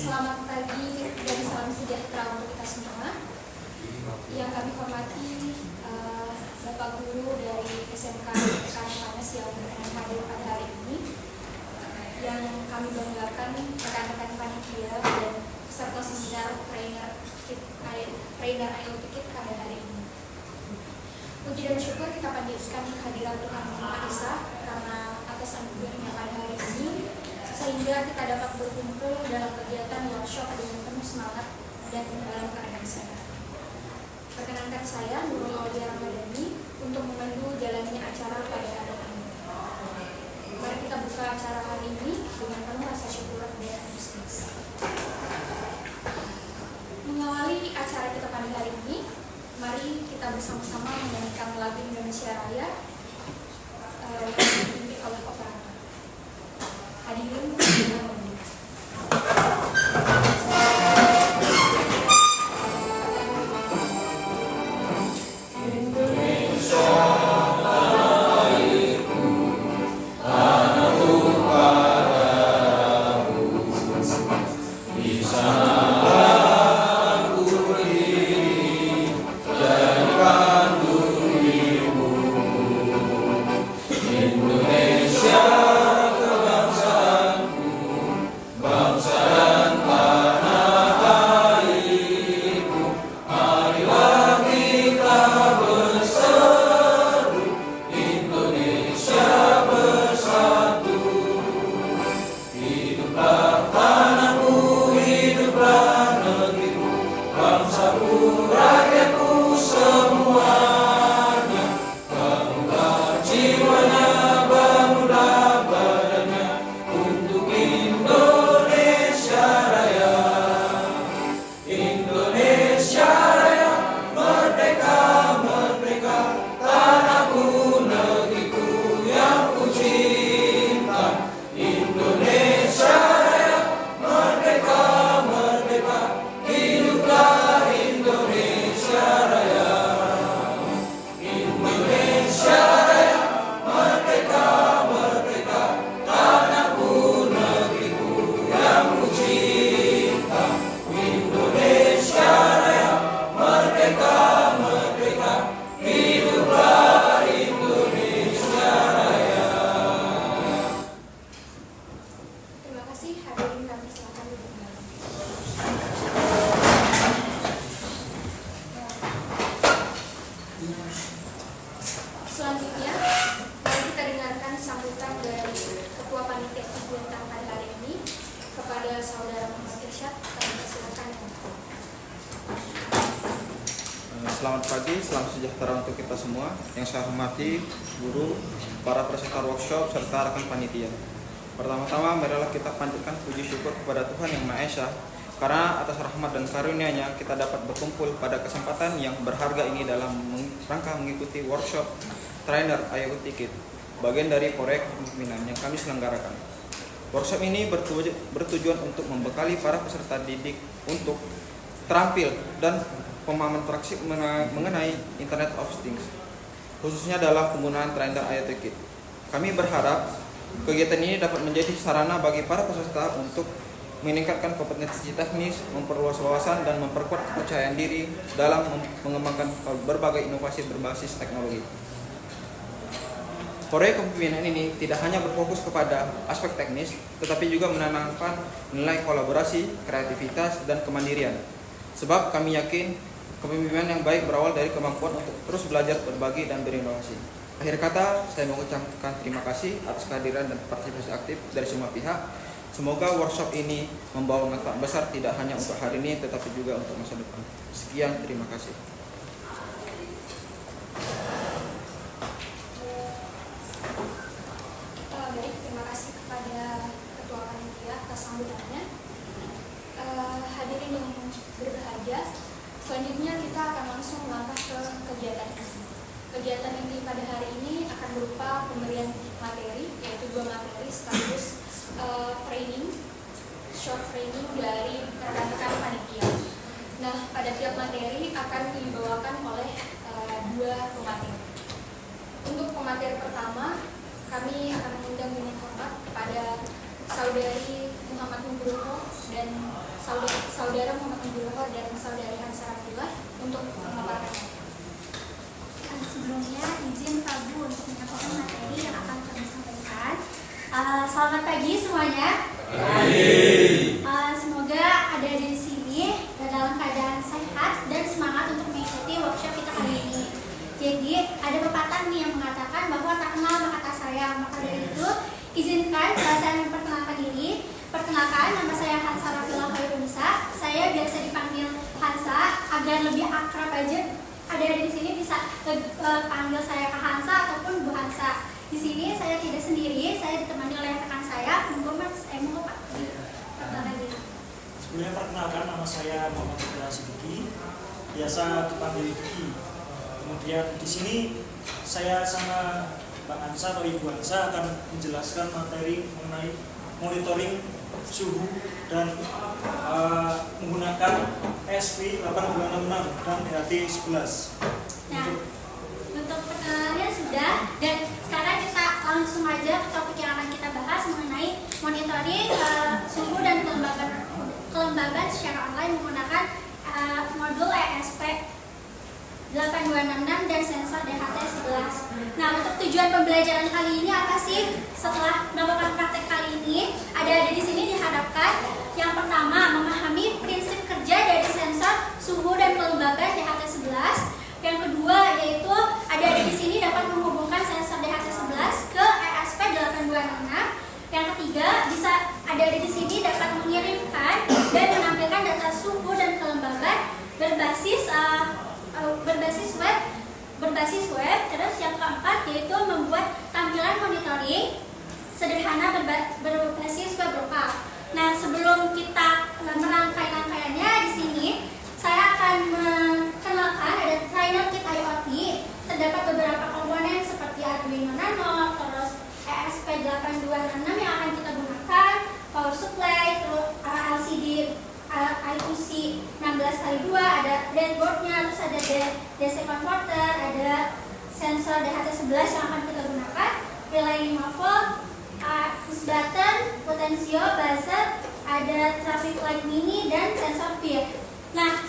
Selamat pagi dan salam sejahtera untuk kita semua. Yang kami hormati Bapak Guru dari SMK PTK Panas yang hadir pada hari ini. Yang kami banggakan rekan-rekan panitia dan peserta seminar trainer IoT Kit pada hari ini. Puji dan syukur kita panjatkan kehadiran Tuhan Yang Maha Esa karena atas anugerahnya pada hari ini, sehingga kita dapat berkumpul dalam kegiatan workshop dengan penuh semangat dan dalam keadaan sehat. Perkenankan saya, Nurul Aulia Ramadhani, untuk memandu jalannya acara pada hari ini. Mari kita buka acara hari ini dengan penuh rasa syukur dan antusias. Mengawali acara kita pada hari ini, mari kita bersama-sama menyanyikan lagu Indonesia Raya yang dipimpin oleh operator. Hadirin Selamat pagi, salam sejahtera untuk kita semua. Yang saya hormati guru, para peserta workshop, serta rekan panitia. Pertama-tama, marilah kita panjatkan puji syukur kepada Tuhan Yang Maha Esa, karena atas rahmat dan karunia-Nya kita dapat berkumpul pada kesempatan yang berharga ini dalam rangka mengikuti workshop trainer IoT Kit, bagian dari proyek kepemimpinan yang kami selenggarakan. Workshop ini bertujuan untuk membekali para peserta didik untuk terampil dan pemahaman praksi mengenai Internet of Things, khususnya dalam penggunaan trainer IoT Kit. Kami berharap kegiatan ini dapat menjadi sarana bagi para peserta untuk meningkatkan kompetensi teknis, memperluas wawasan, dan memperkuat kepercayaan diri dalam mengembangkan berbagai inovasi berbasis teknologi. Proyek kepemimpinan ini tidak hanya berfokus kepada aspek teknis, tetapi juga menanamkan nilai kolaborasi, kreativitas, dan kemandirian. Sebab kami yakin kepemimpinan yang baik berawal dari kemampuan untuk terus belajar, berbagi, dan berinovasi. Akhir kata, saya mengucapkan terima kasih atas kehadiran dan partisipasi aktif dari semua pihak. Semoga workshop ini membawa manfaat besar tidak hanya untuk hari ini, tetapi juga untuk masa depan. Sekian, terima kasih. Baik, terima kasih kepada Ketua Panitia atas sambutannya. Hadirin yang berbahagia, selanjutnya kita akan langsung melangkah ke kegiatan ini. Kegiatan inti pada hari ini akan berupa pemberian materi, yaitu 2 materi sekaligus short training dari rekan-rekan panitia. Nah, pada tiap materi akan dibawakan oleh 2 pemateri. Untuk pemateri pertama, kami akan mengundang dengan hormat kepada Saudari Muhammad Nugroho dan saudara Muhammad Nugroho dan saudari Hansa Rafila untuk memaparkannya. Sebelumnya izin Pak Bu untuk menyampaikan materi yang akan kami sampaikan. Selamat pagi semuanya. Semoga ada di sini dalam keadaan sehat dan semangat untuk mengikuti workshop kita kali ini. Jadi ada pepatah nih yang mengatakan bahwa tak kenal maka tak sayang. Maka dari itu izinkan saya memperkenalkan diri. Perkenalkan, nama saya Hansa Rafila Khairunisa. Saya biasa dipanggil Hansa agar lebih akrab aja. Ada di sini bisa panggil saya Kak Hansa ataupun Bu Hansa. Di sini saya tidak sendiri, saya ditemani oleh rekan saya. Monggo Mas, monggo Pak. Sebelumnya perkenalkan, nama saya Muhammad Nugroho Sidiki, biasa dipanggil Diki. Kemudian di sini saya sama Mbak Hansa atau Ibu Hansa akan menjelaskan materi mengenai monitoring suhu dan menggunakan ESP 8266 dan DHT 11. Nah, untuk perkenalannya sudah, dan sekarang kita langsung aja ke topik yang akan kita bahas mengenai monitoring suhu dan kelembaban secara online menggunakan modul ESP 8266 dan sensor DHT 11. Nah, untuk tujuan pembelajaran kali ini apa sih? Setelah melakukan praktek kali ini, ada di sini diharapkan yang pertama memahami prinsip kerja dari sensor suhu dan kelembaban DHT 11. Yang kedua yaitu ada di sini dapat menghubungkan sensor DHT 11 ke ESP 8266. Yang ketiga bisa ada di sini dapat mengirimkan dan menampilkan data suhu dan kelembaban berbasis web. Terus yang keempat yaitu membuat tampilan monitoring sederhana berbasis web lokal. Nah, sebelum kita merangkai-rangkaiannya di sini, saya akan mengenalkan ada trainer kit IoT. Terdapat beberapa komponen seperti Arduino Nano, terus ESP8266 yang akan kita gunakan, power supply, terus LCD I2C 16x2, ada breadboardnya, terus ada DC converter, ada sensor DHT 11 yang akan kita gunakan, relay 5 volt, push button, potensio, buzzer, ada traffic light mini, dan sensor peer. Nah,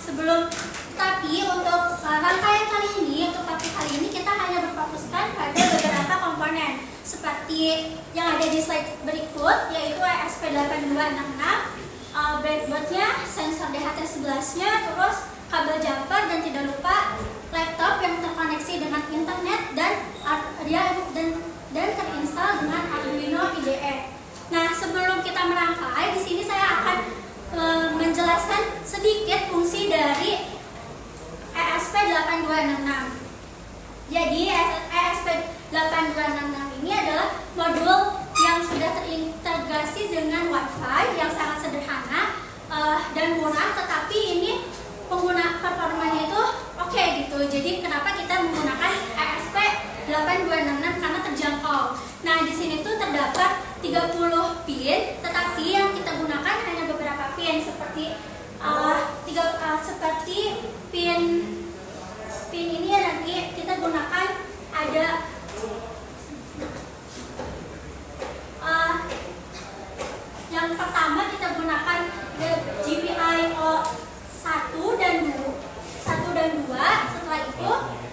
tapi untuk rangkaian kali ini, untuk topik kali ini kita hanya berfokuskan pada beberapa komponen seperti yang ada di slide berikut, yaitu ESP8266, breadboardnya, sensor DHT 11-nya, terus kabel jumper, dan tidak lupa laptop yang terkoneksi dengan internet dan terinstall dengan Arduino IDE. Nah, sebelum kita merangkai, di sini saya akan menjelaskan sedikit fungsi dari ESP8266. Jadi ESP8266 ini adalah modul yang sudah terintegrasi dengan Wi-Fi yang sangat sederhana dan murah, tetapi ini performanya itu oke gitu. Jadi kenapa kita menggunakan ESP8266? Karena terjangkau. Nah, di sini tuh terdapat 30 pin, tetapi yang kita gunakan hanya beberapa pin seperti pin ini ya, nanti kita gunakan ada yang pertama kita gunakan GPIO 1 dan 2. Setelah itu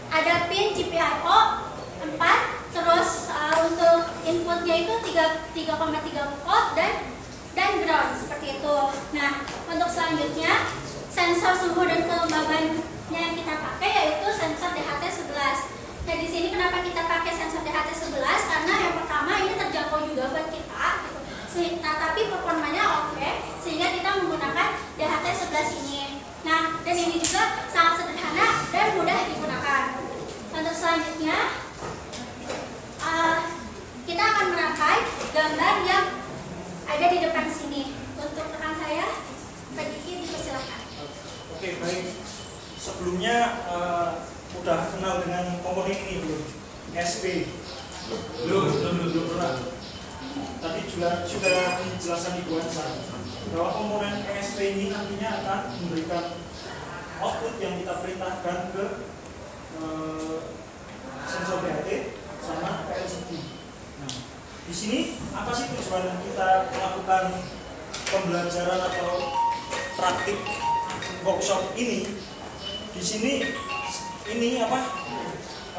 ada pin GPIO 4, terus untuk inputnya itu 3,3 volt dan ground seperti itu. Nah, untuk selanjutnya sensor suhu dan kelembabannya yang kita pakai yaitu sensor DHT 11. Nah, di sini kenapa kita pakai sensor DHT 11? Karena yang pertama ini terjangkau juga buat kita gitu. Nah, tapi performanya oke, sehingga kita menggunakan DHT 11 ini. Nah, dan ini juga sangat sederhana dan mudah digunakan. Untuk selanjutnya kita akan merangkai gambar yang ada di depan sini. Untuk rekan saya, Pak Diki, dipersilahkan. Oke, baik. Sebelumnya udah kenal dengan komponen ini belum? SP. Belum pernah. Tadi juga sudah dijelaskan Ibu Hansa bahwa komponen ESP ini nantinya akan memberikan output yang kita perintahkan ke sensor DHT sama LCD. Nah, di sini apa sih tujuan kita melakukan pembelajaran atau praktik workshop ini, di sini ini apa?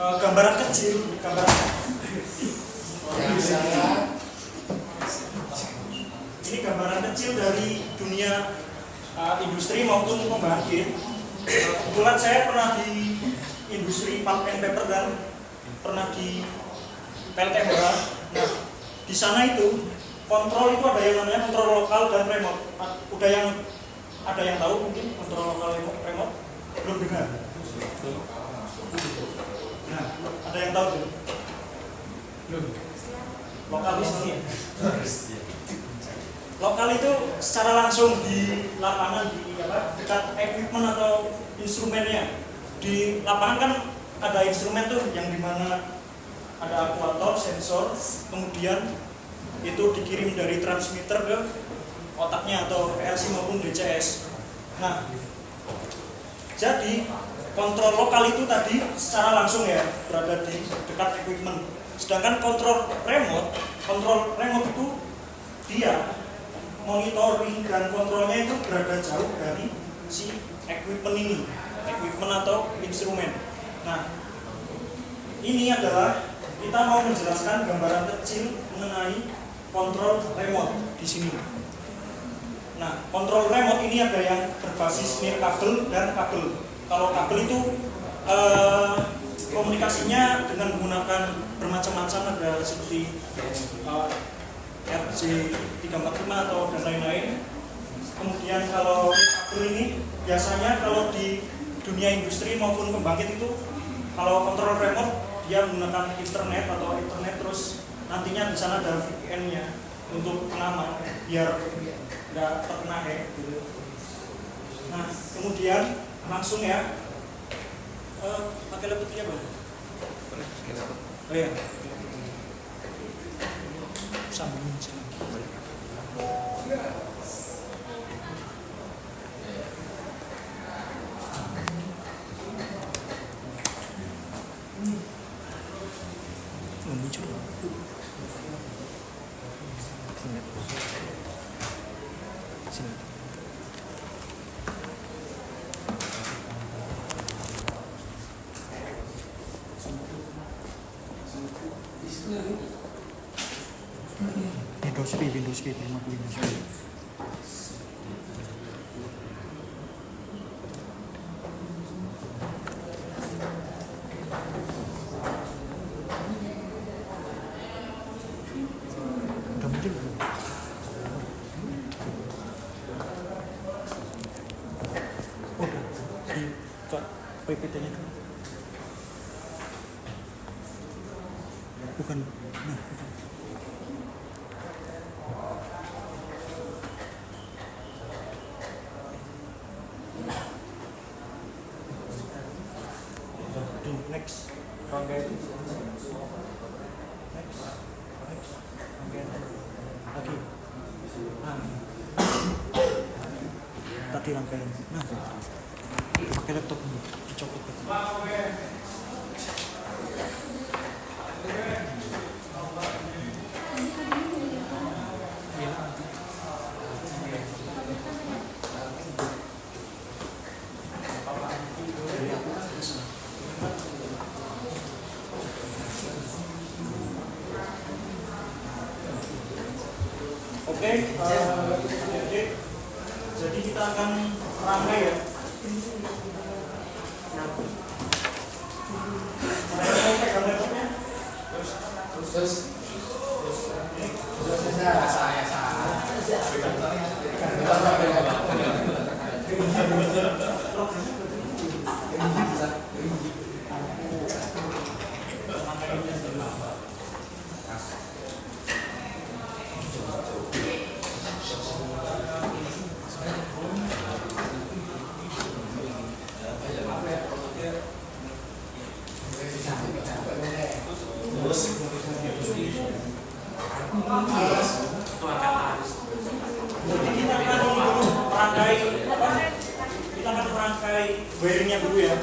Gambaran kecil, ini gambaran kecil dari dunia industri maupun pembangkit. Kebetulan saya pernah di industri pulp and paper dan pernah di PLT Hora. Nah, di sana itu kontrol itu ada yang namanya kontrol lokal dan remote. Ada yang tahu mungkin kontrol lokal remote? Belum dengar? Nah, ada yang tahu belum? Belum. Lokal di sini. Lokal itu secara langsung di lapangan di dekat equipment atau instrumennya. Di lapangan kan ada instrumen tuh yang dimana ada aktuator, sensor, kemudian itu dikirim dari transmitter ke otaknya atau PLC maupun DCS. Nah, jadi kontrol lokal itu tadi secara langsung ya berada di dekat equipment. Sedangkan kontrol remote itu dia monitoring dan kontrolnya itu berada jauh dari si equipment atau instrumen. Nah, ini adalah kita mau menjelaskan gambaran kecil mengenai kontrol remote di sini. Nah, kontrol remote ini ada yang berbasis nirkabel dan kabel. Kalau kabel itu komunikasinya dengan menggunakan bermacam-macam, ada seperti RJ345 atau dan lain-lain. Kemudian kalau kabel ini biasanya kalau di dunia industri maupun pembangkit itu kalau kontrol remote dia menggunakan internet terus nantinya di sana ada VPN-nya untuk pengaman biar nggak terkena hack gitu. Nah, kemudian langsung ya pakai laptopnya Bang. Oh iya. Sambungin sini. Muncul. Sini. Windows P, remote Windows P. Udah muncul belum? Oh, di PPT-nya kan? Bukan. Nah, next rangkaian next rangkaian lagi tadi rangkaian pakai laptop ini dicopot Oke, jadi kita akan rangkai ya. Jadi kita akan merangkai wiringnya dulu ya.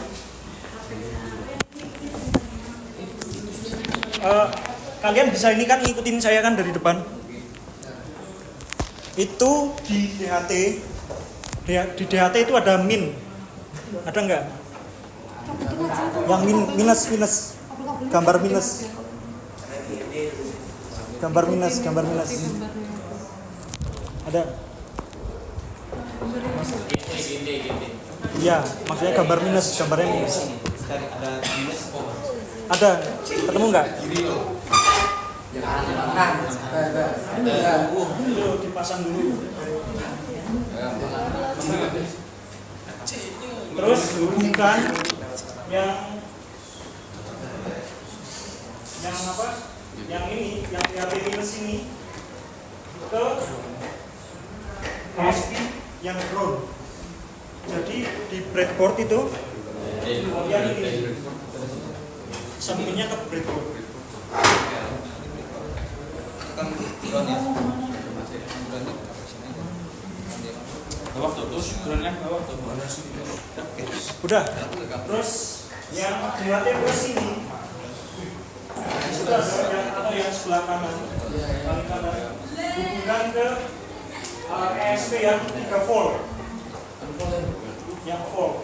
Kalian bisa ini kan ngikutin saya kan dari depan. Itu di DHT Di DHT itu ada min. Ada nggak? Yang minus. Gambar minus. Gambar minus. Ada? Iya, maksudnya gambar minus, gambarnya minus. Ada minus. Ada, ketemu nggak? Dulu dipasang dulu. Terus hubungkan yang apa? Yang ini, yang DHT minus ini ke ASP yang ground. Jadi di breadboard itu yang ini sambungnya ke breadboard. Udah. Terus yang DHT plus ini itu ada yang sebelah kanan, paling kanan, hubungkan ke ESP yang 3 volt, yang volt.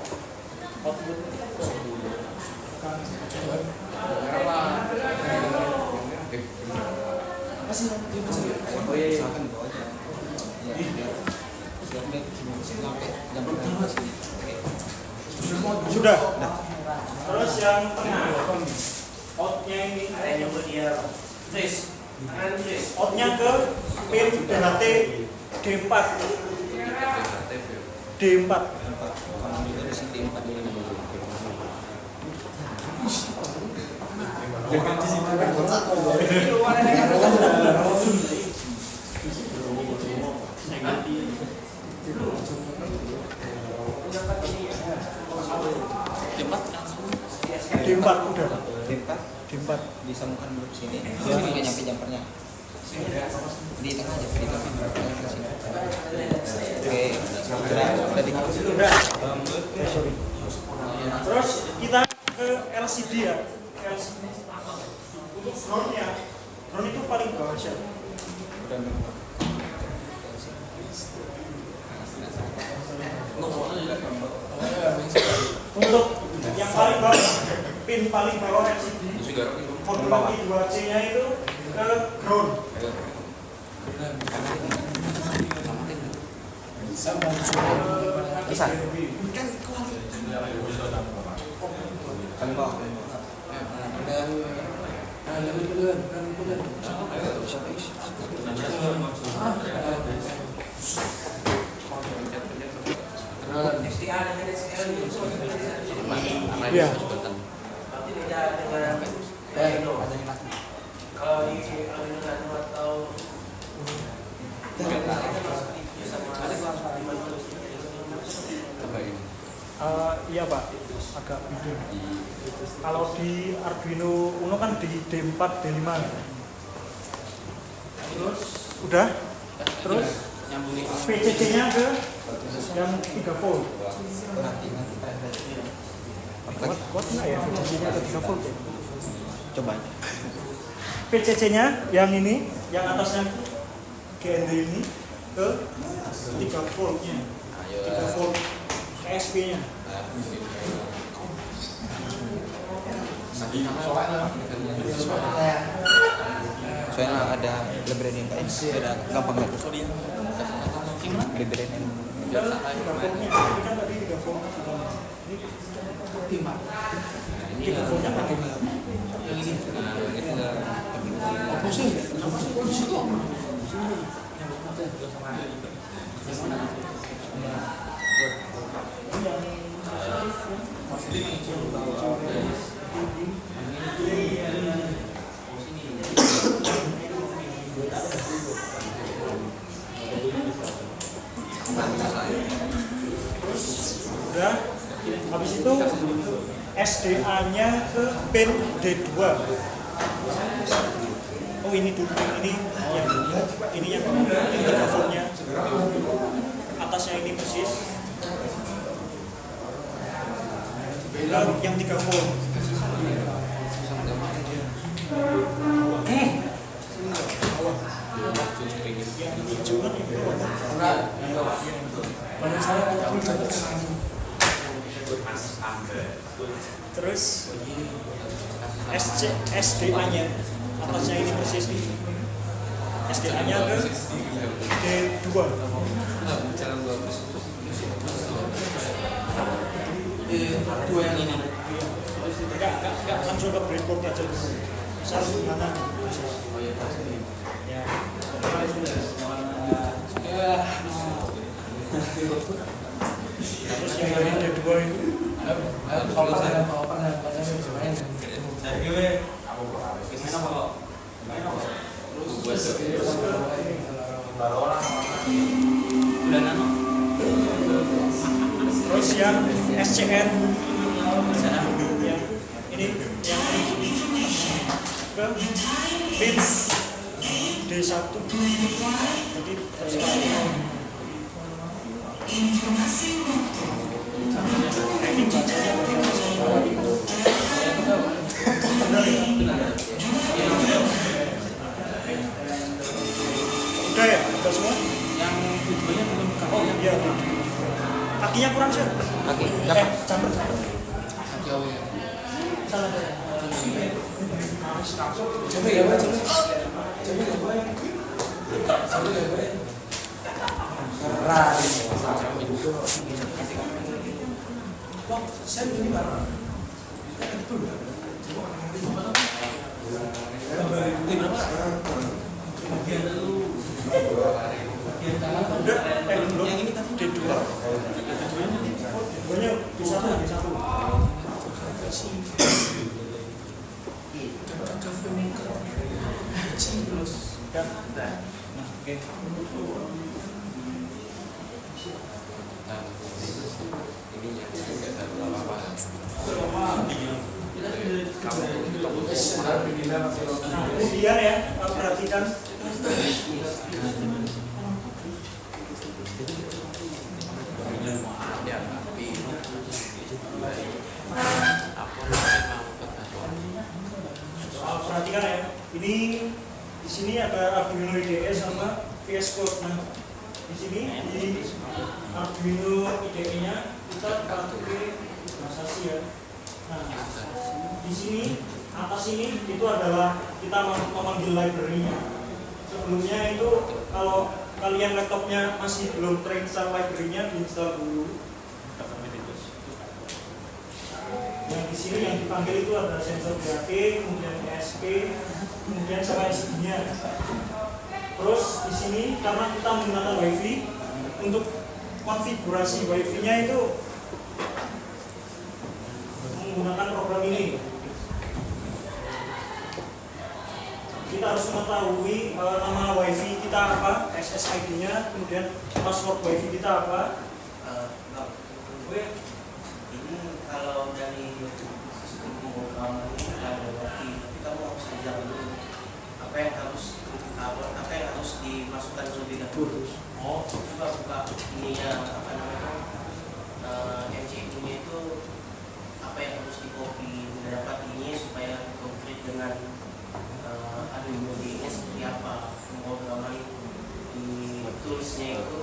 Sudah. Terus yang tengah, outnya ini, outnya ke pin DHT D4. D4 udah. D4 Disambungkan dulu ke sini. Sini nggak nyampe jumpernya. Di tengah aja, di tengah. Oke, udah dikasih. Terus kita ke LCD ya. LCD. Untuk groundnya, ground itu paling bawah sih. Untuk yang paling bawah, pin paling bawah LCD, modulasi 2C-nya itu ke ground. Bisa. Paling bawah. Iya. Iya Pak, agak beda. Kalau di Arduino Uno kan di D4, D5. Terus udah. Terus PCC-nya ke yang 3 volt. Kuat nggak ya PCC-nya ke 3 volt? Coba. PCC-nya yang ini, yang atasnya GND ini ke 3 voltnya. 3 volt ESP-nya. Soalnya ada lebaran yang kayak ada gampang nggak tuh? Lebaran yang 3 voltnya, ini kan tadi 3 volt. Ini 3 voltnya pakai yang ini. Apa sih? Di situ. Udah, habis itu SDA-nya ke pin D2. Oh ini dulu, ini yang 3 voltnya. Atasnya ini persis. Yang 3 volt. Yang hijau kan itu. Terus SDA-nya atasnya ini persis SDA-nya ke D2. Dua yang ini. Enggak langsung ke breakboard aja dulu. Misal gimana? Ya. Terus yang dari D2 itu Kalau saya mau apa bisa main. terus yang SCN yang ini ke pin D1 jadi ini bacanya udah ya, udah semua? Yang tujuannya belum Oh iya, kakinya kurang sih. Kaki. Campur. Kaki awal. Salah. Coba ya, Pak. Coba ya, Pak. Keras. Saya ini Pak. Ini berapa? Udah, belum. Yang ini tadi D2. D2-nya D1. Ya. Nah, oke. Kemudian ya, perhatikan perhatikan ya, ini di sini ada Arduino IDE sama VS Code. Nah, di sini di Arduino IDE-nya kita pakai bahasa C ya. Nah, di sini atas ini itu adalah kita memanggil library-nya. Sebelumnya itu kalau kalian laptopnya masih belum terinstall library-nya, diinstal dulu. Yang di sini yang dipanggil itu ada sensor BAK, kemudian ESP, kemudian sama SD-nya. Terus di sini karena kita menggunakan WiFi, untuk konfigurasi WiFi-nya itu menggunakan program ini. Kita harus mengetahui nama WiFi kita apa, SSID-nya, kemudian password WiFi kita apa. Ini kalau dari sistem pemrograman ini ada berarti kita mau saja dulu apa yang harus dimasukkan terlebih dahulu. Oh, coba buka ininya apa namanya MCU-nya itu apa yang harus di copy dapat ini supaya konkret dengan Arduino IDE seperti apa pemrograman di toolsnya itu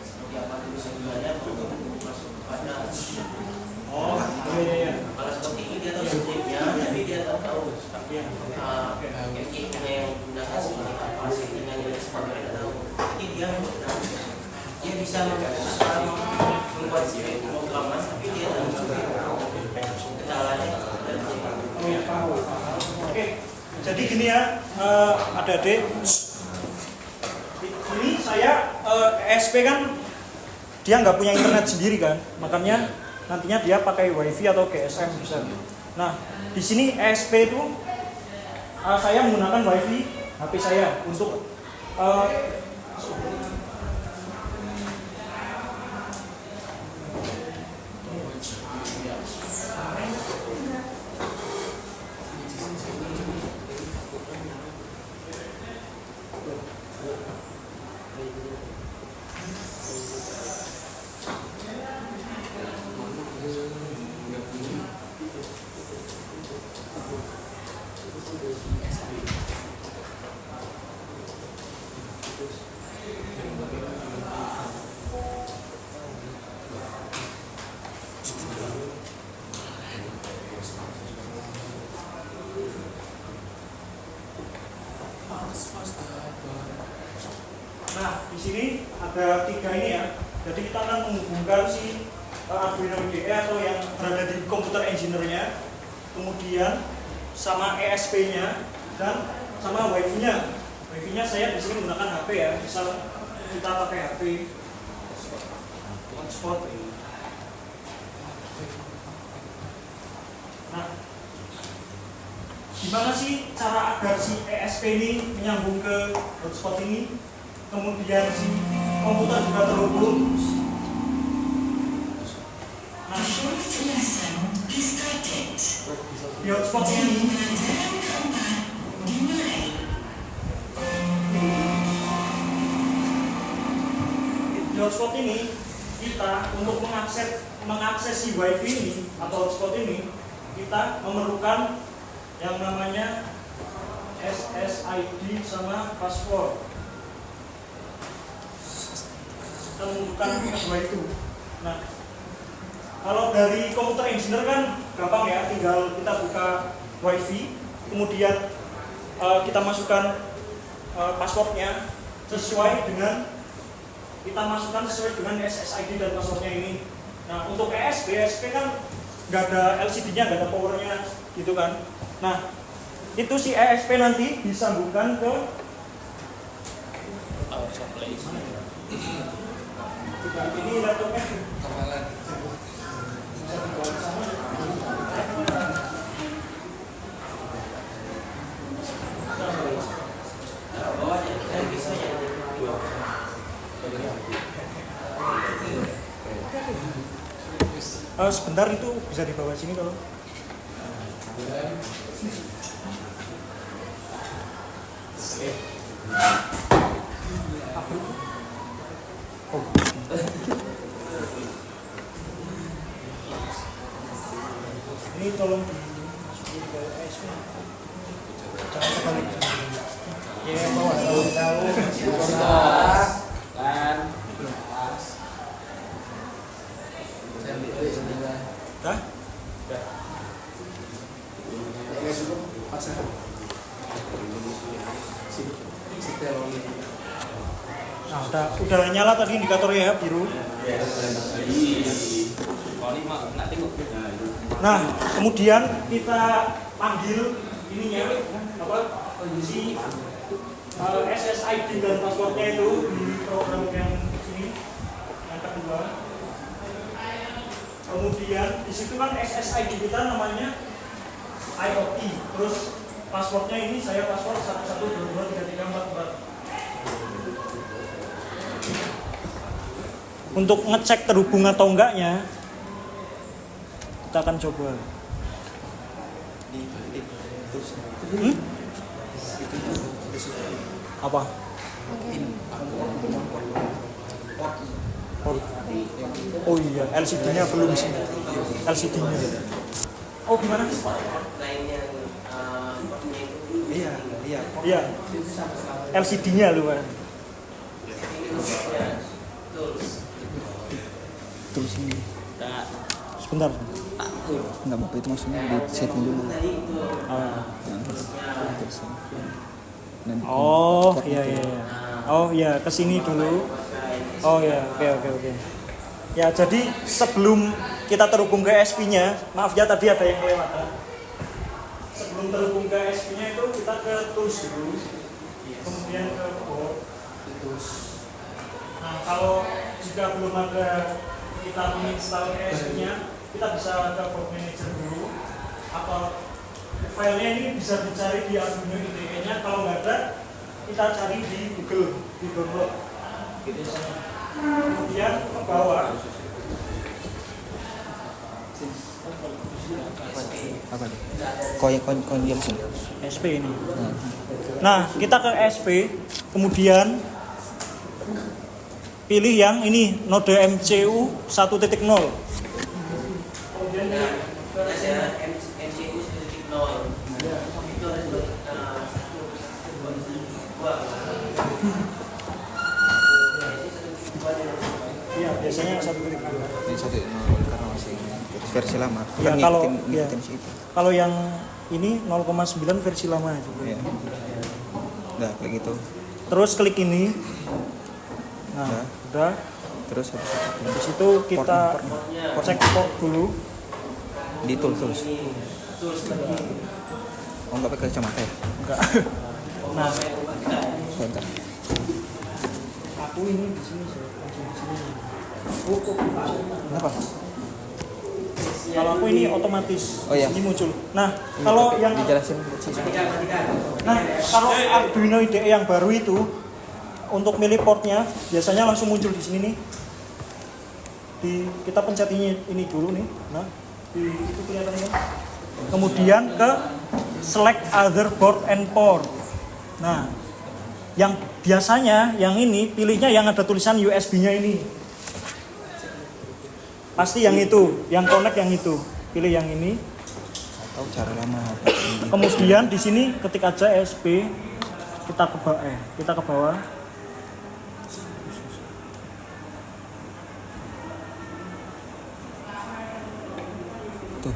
seperti apa tulisannya untuk masuk kepada iya. kalau seperti ini dia tahu scriptnya tapi dia tak tahu MCU-nya yang digunakan seperti apa settingannya dan sebagainya tahu. Jadi dia bisa membuat script pemrograman tapi dia tak tahu kendalanya Oke, jadi gini ya, adik-adik. Ini saya ESP kan dia nggak punya internet sendiri kan, makanya nantinya dia pakai WiFi atau GSM bisa. Nah, di sini ESP itu saya menggunakan WiFi HP saya untuk ada 3 ini ya. Jadi kita akan menghubungkan si Arduino IDE atau yang berada di komputer engineer-nya, kemudian sama ESP-nya dan sama WiFi-nya. WiFi-nya saya di sini menggunakan HP ya. Misal kita pakai HP hotspot. Nah, gimana sih cara agar si ESP ini menyambung ke hotspot ini, kemudian si komputer juga terhubung. Nah, di hotspot ini kita untuk mengakses si WiFi ini atau hotspot ini, kita memerlukan yang namanya SSID sama password. Kita membutuhkan kedua itu. Nah, kalau dari komputer engineer kan gampang ya, tinggal kita buka WiFi, kemudian kita masukkan passwordnya sesuai dengan SSID dan passwordnya ini. Nah, untuk ESP kan nggak ada LCD-nya, nggak ada powernya, gitu kan. Nah, itu si ESP nanti disambungkan ke power supply. ini laptopnya. Kemalan. Sebentar, itu bisa dibawa sini kalau. Oh. Ini tolong dimasukin ke ESP. Jangan terbalik. Ya, bawa tahu. Dah? Nah, udah nyala tadi indikatornya ya, biru. Nah, kemudian kita panggil ininya apa? Si SSID dan passwordnya itu di program yang sini, yang kedua. Kemudian di situ kan SSID kita namanya IoT, terus passwordnya ini saya password 11223344. Untuk ngecek terhubung atau enggaknya, kita akan coba. Apa? Oh iya, LCD-nya belum sih. LCD-nya. Oh gimana? Iya. LCD-nya lu kan. Terus ini. Sebentar. Enggak apa-apa, itu maksudnya di setting dulu. Oh iya. Oh iya, kesini dulu. Oh iya, oke. Ya, jadi sebelum kita terhubung ke ESP-nya, maaf ya tadi ada yang kelewatan. Sebelum terhubung ke ESP-nya itu kita ke tools dulu, kemudian ke board. Nah, kalau jika belum ada kita menginstal ESP-nya, kita bisa ke board manager dulu, atau filenya ini bisa dicari di Arduino IDE-nya. Kalau nggak ada, kita cari di Google, di download. Kemudian ke bawah. Apa nih? Koin diam sini. SP ini. Nah, kita ke SP, kemudian pilih yang ini node MCU 1.0. Kemudian MCU 1.0. Iya, biasanya 1.0. Ini 1.0 karena masih versi lama. Ya, Kan kalau ngikutin si itu. kalau yang ini 0,9 versi lama juga. Iya. Nah, kayak gitu. Terus klik ini. Nah, Nah. Udah. Terus habis itu Habis itu kita cek port dulu. di tools. Tools lagi. Oh, nggak pakai kacamata ya? Enggak. Nah, Sebentar. aku ini di sini saya langsung di sini. Oh, kok Kenapa? kalau aku ini otomatis Oh, iya. ini muncul. Nah, kalau yang dijelasin Nah, kalau Arduino IDE yang baru itu untuk milih portnya biasanya langsung muncul di sini nih. Kita pencet ini dulu nih. Nah, itu kelihatan kan? Kemudian ke select other board and port. Nah, yang biasanya yang ini pilihnya yang ada tulisan USB-nya ini. Pasti yang itu, yang connect yang itu. Pilih yang ini. tahu cara lama Kemudian di sini ketik aja ESP, kita ke bawah. tuh.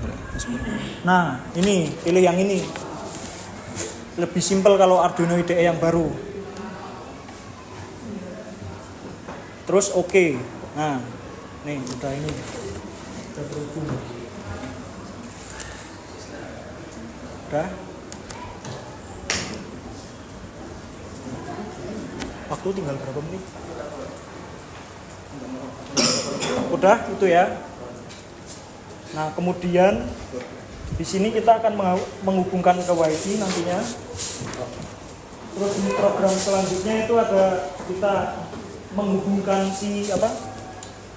Nah, ini pilih yang ini. Lebih simpel kalau Arduino IDE yang baru. Terus oke. Nah, nih udah ini. Udah terhubung. Udah. Waktu tinggal berapa menit? Udah itu ya. Nah, kemudian di sini kita akan menghubungkan ke WiFi nantinya. Terus di program selanjutnya itu ada kita menghubungkan si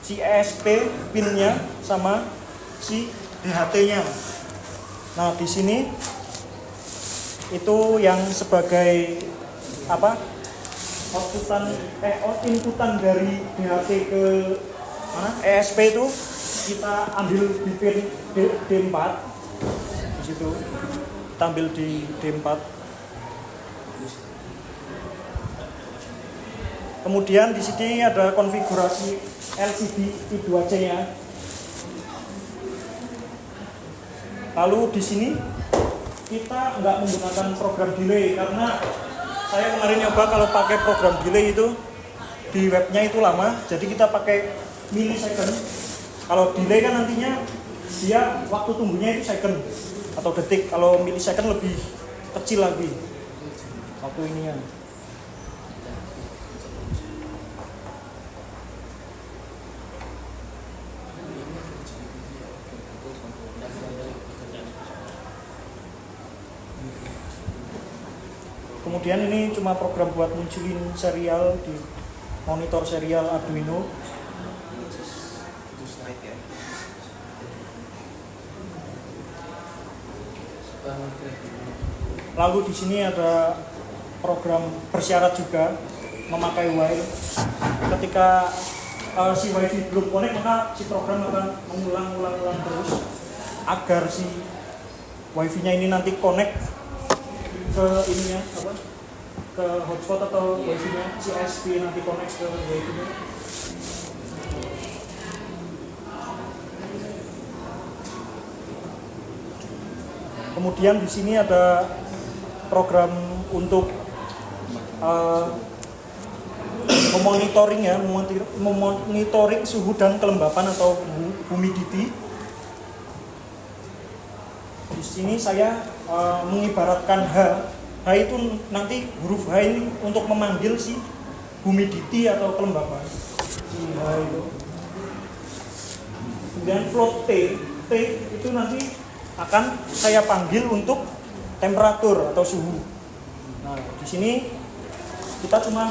ESP pinnya sama si DHT-nya. Nah, di sini itu yang sebagai inputan dari DHT ke mana? ESP itu kita ambil di pin D4 di situ. Kita ambil di D4. Kemudian di sini ada konfigurasi LCD I2C-nya. Lalu di sini kita nggak menggunakan program delay karena saya kemarin nyoba kalau pakai program delay itu di webnya itu lama, jadi kita pakai millisecond. Kalau delay kan nantinya dia waktu tunggunya itu second atau detik. Kalau millisecond lebih kecil lagi waktu ininya. Kemudian ini cuma program buat munculin serial di monitor serial Arduino. Lalu di sini ada program bersyarat juga memakai wire. Ketika si WiFi belum connect, maka si program akan mengulang terus agar si WiFi-nya ini nanti connect ke ininya ke hotspot atau WiFi-nya si ESP nanti connect ke WiFi-nya. Kemudian di sini ada program untuk memonitoring suhu dan kelembapan atau humidity. Di sini saya mengibaratkan H itu nanti huruf H ini untuk memanggil si humidity atau kelembapan. Si H itu. Kemudian float T itu nanti akan saya panggil untuk temperatur atau suhu. Nah, di sini kita cuma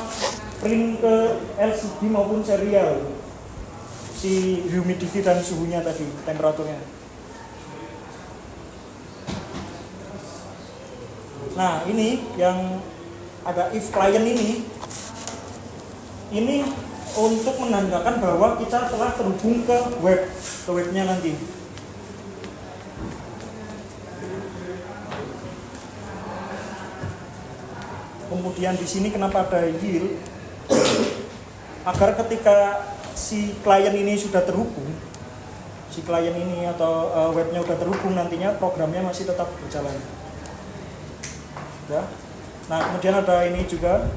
print ke LCD maupun serial si humidity dan suhunya tadi, temperaturnya. Nah, ini yang ada if client ini untuk menandakan bahwa kita telah terhubung ke webnya nanti. Kemudian di sini kenapa ada yield? Agar ketika si klien ini sudah terhubung, si klien ini atau webnya sudah terhubung, nantinya programnya masih tetap berjalan. Ya. Nah, kemudian ada ini juga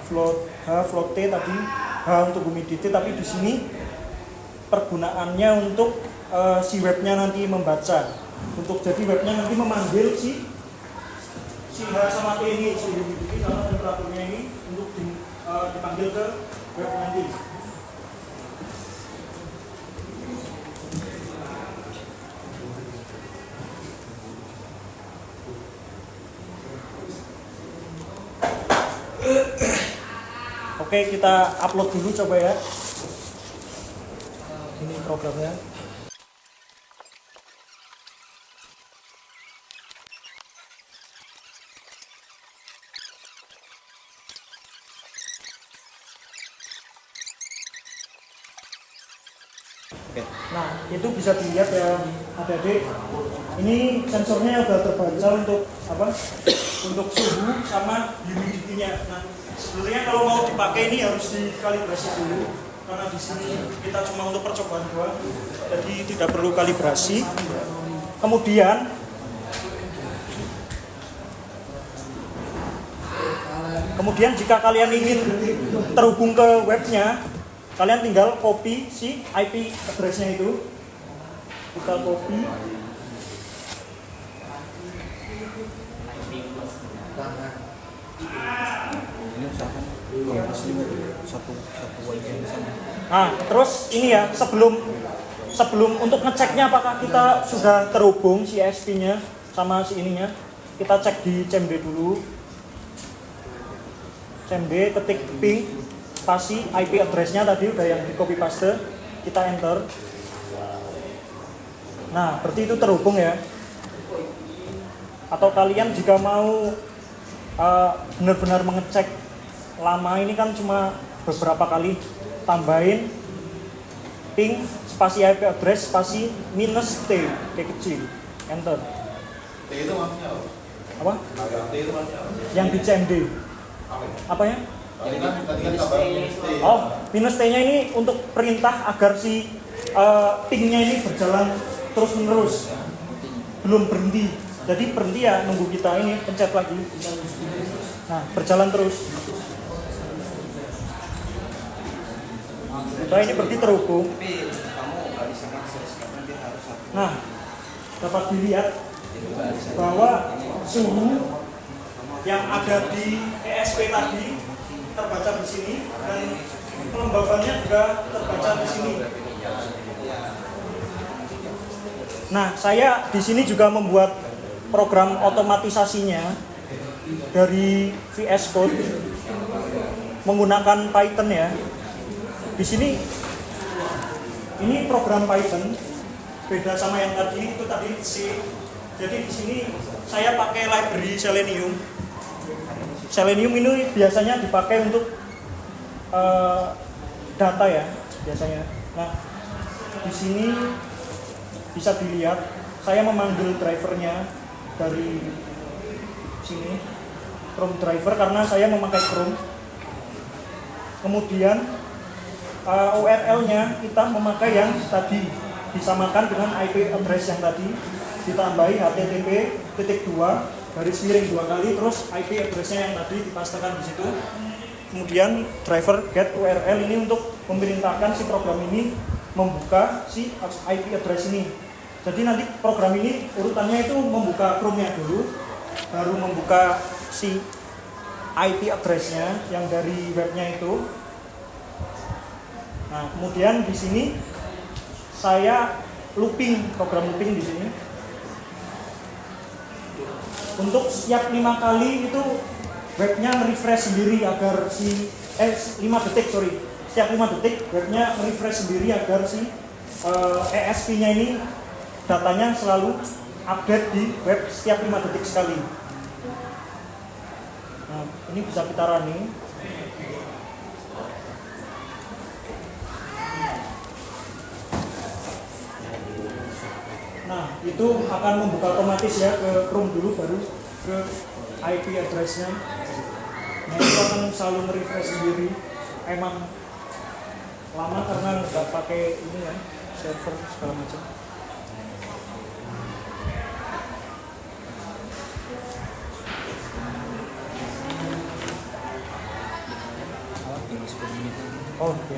float T tadi, H untuk humidity, tapi di sini pergunaannya untuk si webnya nanti membaca. Untuk jadi webnya nanti memanggil si H sama T ini, si humidity sama temperaturnya ini untuk dipanggil ke web nanti. Oke, kita upload dulu coba ya. Ini programnya. Nah, itu bisa dilihat ya adik-adik. Ini sensornya udah terbaca untuk apa? Untuk suhu sama humidity-nya. Nah, sebenarnya kalau mau dipakai ini harus dikalibrasi dulu karena di sini kita cuma untuk percobaan doang, jadi tidak perlu kalibrasi. Kemudian jika kalian ingin terhubung ke webnya, kalian tinggal copy si IP address-nya itu. Kita copy. Nah, terus ini ya, sebelum untuk ngeceknya apakah kita sudah terhubung si SP-nya sama si ininya, kita cek di CMD dulu. CMD ketik ping spasi IP address-nya tadi udah yang di copy paste, kita enter. Nah, berarti itu terhubung ya. Atau kalian jika mau benar-benar mengecek lama, ini kan cuma beberapa kali, tambahin ping spasi IP address spasi minus T kecil, enter. T itu maksudnya apa? T itu maksudnya Yang di CMD. Apanya? Tadi kan kabar minus T. Oh, minus T-nya ini untuk perintah agar si pingnya ini berjalan terus-menerus, belum berhenti. Jadi berhenti ya, nunggu kita ini pencet lagi. Nah, berjalan terus. Nah, ini berarti terhubung. Nah, dapat dilihat bahwa suhu yang ada di ESP tadi terbaca di sini dan kelembabannya juga terbaca di sini. Nah, saya di sini juga membuat program otomatisasinya dari VS Code menggunakan Python ya. Di sini ini program Python, beda sama yang tadi, itu tadi C. Jadi di sini saya pakai library Selenium. Selenium ini biasanya dipakai untuk data ya, biasanya. Nah, di sini bisa dilihat saya memanggil drivernya dari sini, Chrome driver, karena saya memakai Chrome. Kemudian URL-nya kita memakai yang tadi, disamakan dengan IP address yang tadi, ditambahi http://2 garis miring 2 kali, terus IP address-nya yang tadi dipastekan di situ. Kemudian driver get URL ini untuk memerintahkan si program ini membuka si IP address ini. Jadi nanti program ini urutannya itu membuka Chrome-nya dulu, baru membuka si IP address-nya yang dari webnya itu. Nah, kemudian di sini saya looping, program looping di sini. Untuk setiap 5 kali itu webnya refresh sendiri agar si 5 detik, sorry. Setiap 5 detik webnya refresh sendiri agar si ESP-nya ini datanya selalu update di web setiap 5 detik sekali. Nah, ini bisa kita running. Nah, itu akan membuka otomatis ya ke Chrome dulu, baru ke IP address-nya. Nah, itu akan selalu nge-refresh sendiri. Emang lama karena nggak pakai ini ya, server segala macam. Oh, oke.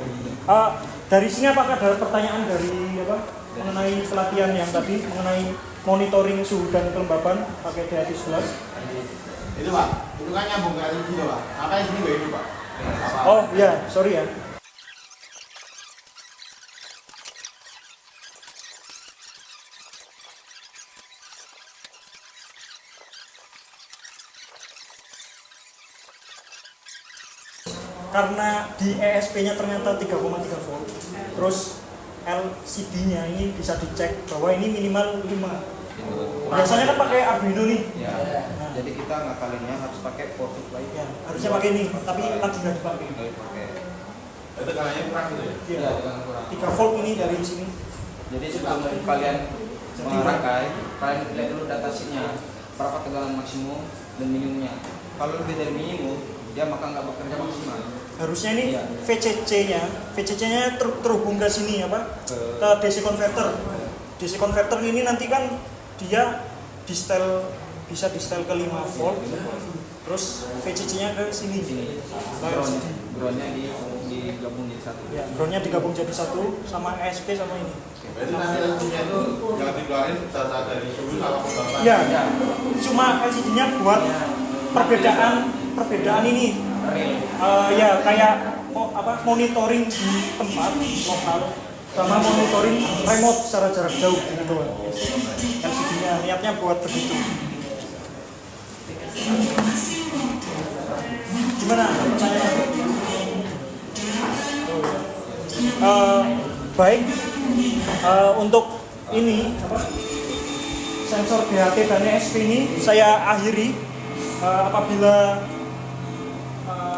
Dari sini apakah ada pertanyaan dari apa mengenai pelatihan yang tadi mengenai monitoring suhu dan kelembaban pakai DHT11? Itu Pak, itu kan nyambung ke LED loh Pak. Apa yang sini gak itu Pak? Oh iya, sorry ya. Karena di ESP-nya ternyata 3,3 volt, terus LCD-nya ini bisa dicek bahwa ini minimal 5. Biasanya kan pakai Arduino nih. Ya. Nah, Jadi kita ngakalinnya harus pakai power supply. ya, harusnya pakai ini, tapi lagi nggak dipakai. Oke. Itu kalanya kurang gitu ya? Iya, Jangan kurang. 3 volt ini dari sini. Jadi sebelum kalian merangkai, kalian lihat dulu data sheet-nya, berapa tegangan maksimum dan minimumnya. Kalau lebih dari minimum, dia maka nggak bekerja maksimal. Harusnya ini Iya. VCC-nya terhubung ke sini apa? Ke DC converter. DC converter ini nanti kan dia bisa di setel ke 5 volt. Terus VCC-nya ke sini. Groundnya digabung jadi satu. Ya, groundnya digabung jadi satu sama ESP sama ini. Berarti nanti LCD-nya itu yang dikeluarin data dari suhu sama kelembaban. Iya, cuma LCD-nya buat perbedaan ini. Ya kayak monitoring di tempat lokal sama monitoring remote secara jarak jauh gitu. LCD-nya niatnya buat begitu. Gimana pertanyaannya? Baik, untuk ini sensor DHT dan ESP ini saya akhiri. Apabila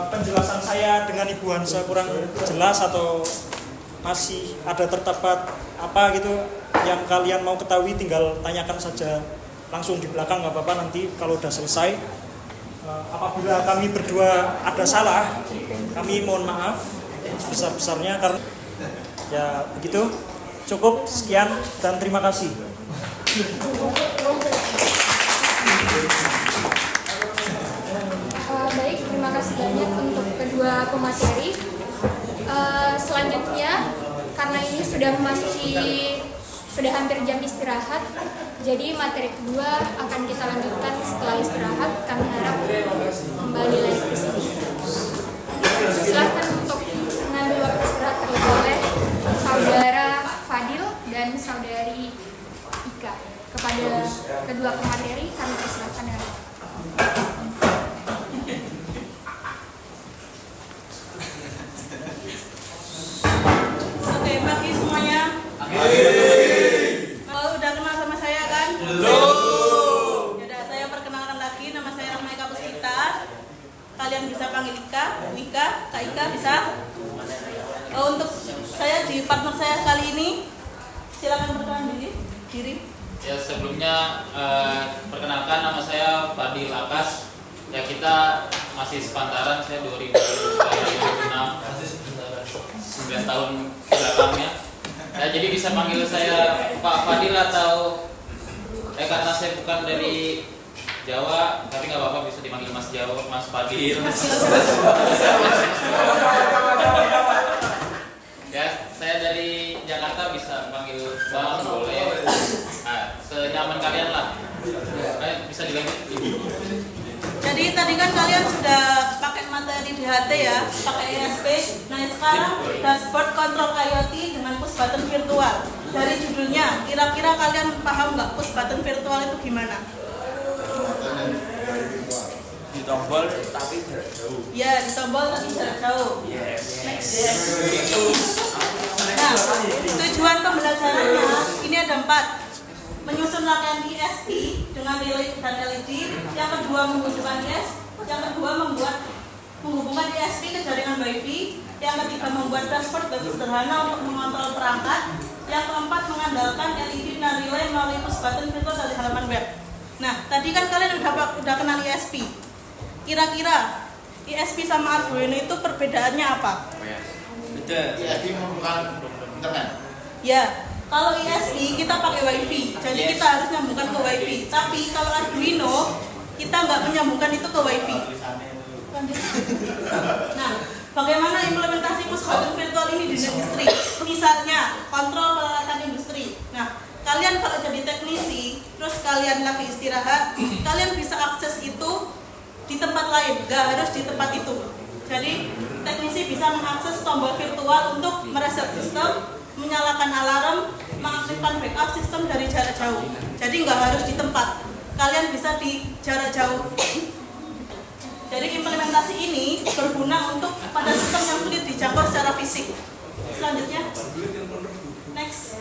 penjelasan saya dengan Ibu Hansa kurang jelas atau masih ada terdapat apa gitu yang kalian mau ketahui, tinggal tanyakan saja langsung di belakang, nggak apa-apa, nanti kalau udah selesai. Apabila kami berdua ada salah, kami mohon maaf sebesar-besarnya, karena ya begitu. Cukup sekian dan terima kasih. Baik, terima kasih banyak untuk kedua pemateri. Selanjutnya, karena ini sudah hampir jam istirahat, jadi materi kedua akan kita lanjutkan setelah istirahat. Kami harap kembali lagi ke sini. Silakan untuk mengambil waktu istirahat terlebih oleh saudara Fadil dan saudari Ika. Kepada kedua pemateri, kami persilakan dengan Oke, pagi semuanya. Kalau udah kenal sama saya kan? Yaudah, saya perkenalkan lagi, nama saya Rahma Ika Puspita. Kalian bisa panggil Ika, Wika, Kak Ika bisa. Untuk saya di partner saya kali ini, silakan perkenalan diri. Ya, sebelumnya perkenalkan, nama saya Fadil Akas. Ya, kita masih sepantaran, saya 2006, 9 tahun belakangnya. Ya, jadi bisa panggil saya Pak Fadil atau karena saya bukan dari Jawa, tapi nggak apa-apa, bisa dipanggil Mas Jawa, Mas Fadil. Ya, saya dari Jakarta, bisa panggil Bang, boleh. Senyaman kalian lah. Bisa dilanjut. Jadi tadi kan kalian sudah pakai materi DHT ya, pakai ESP. Nah sekarang dashboard kontrol IoT dengan push button virtual. Dari judulnya, kira-kira kalian paham nggak push button virtual itu gimana? Ditombol tapi jarak jauh. Ya, ditombol tapi jarak jauh. Yes. Nah, tujuan pembelajarannya ini ada 4. Menyusun rangkaian ESP dengan relay dan LED. Yang kedua menghubungkan menghubungkan ESP ke jaringan Wi-Fi. Yang ketiga membuat dashboard web sederhana untuk mengontrol perangkat. Yang keempat mengandalkan LED dan relay melalui push button virtual dari halaman web. Nah, tadi kan kalian udah kenal ESP. Kira-kira ESP sama Arduino itu perbedaannya apa? Beda. ESP bukan internet. Ya, kalau ESP kita pakai Wi-Fi, jadi kita harus nyambungkan ke Wi-Fi. Tapi kalau Arduino kita nggak menyambungkan itu ke Wi-Fi. Nah, Bagaimana implementasi push button virtual ini di industri? Misalnya kontrol peralatan industri. Nah, kalian kalau jadi teknisi, terus kalian lagi istirahat, kalian bisa akses itu di tempat lain, nggak harus di tempat itu. Jadi teknisi bisa mengakses tombol virtual untuk mereset sistem, menyalakan alarm, mengaktifkan backup sistem dari jarak jauh. Jadi nggak harus di tempat, kalian bisa di jarak jauh. Jadi implementasi ini berguna untuk pada sistem yang sulit dijangkau secara fisik. Selanjutnya, next.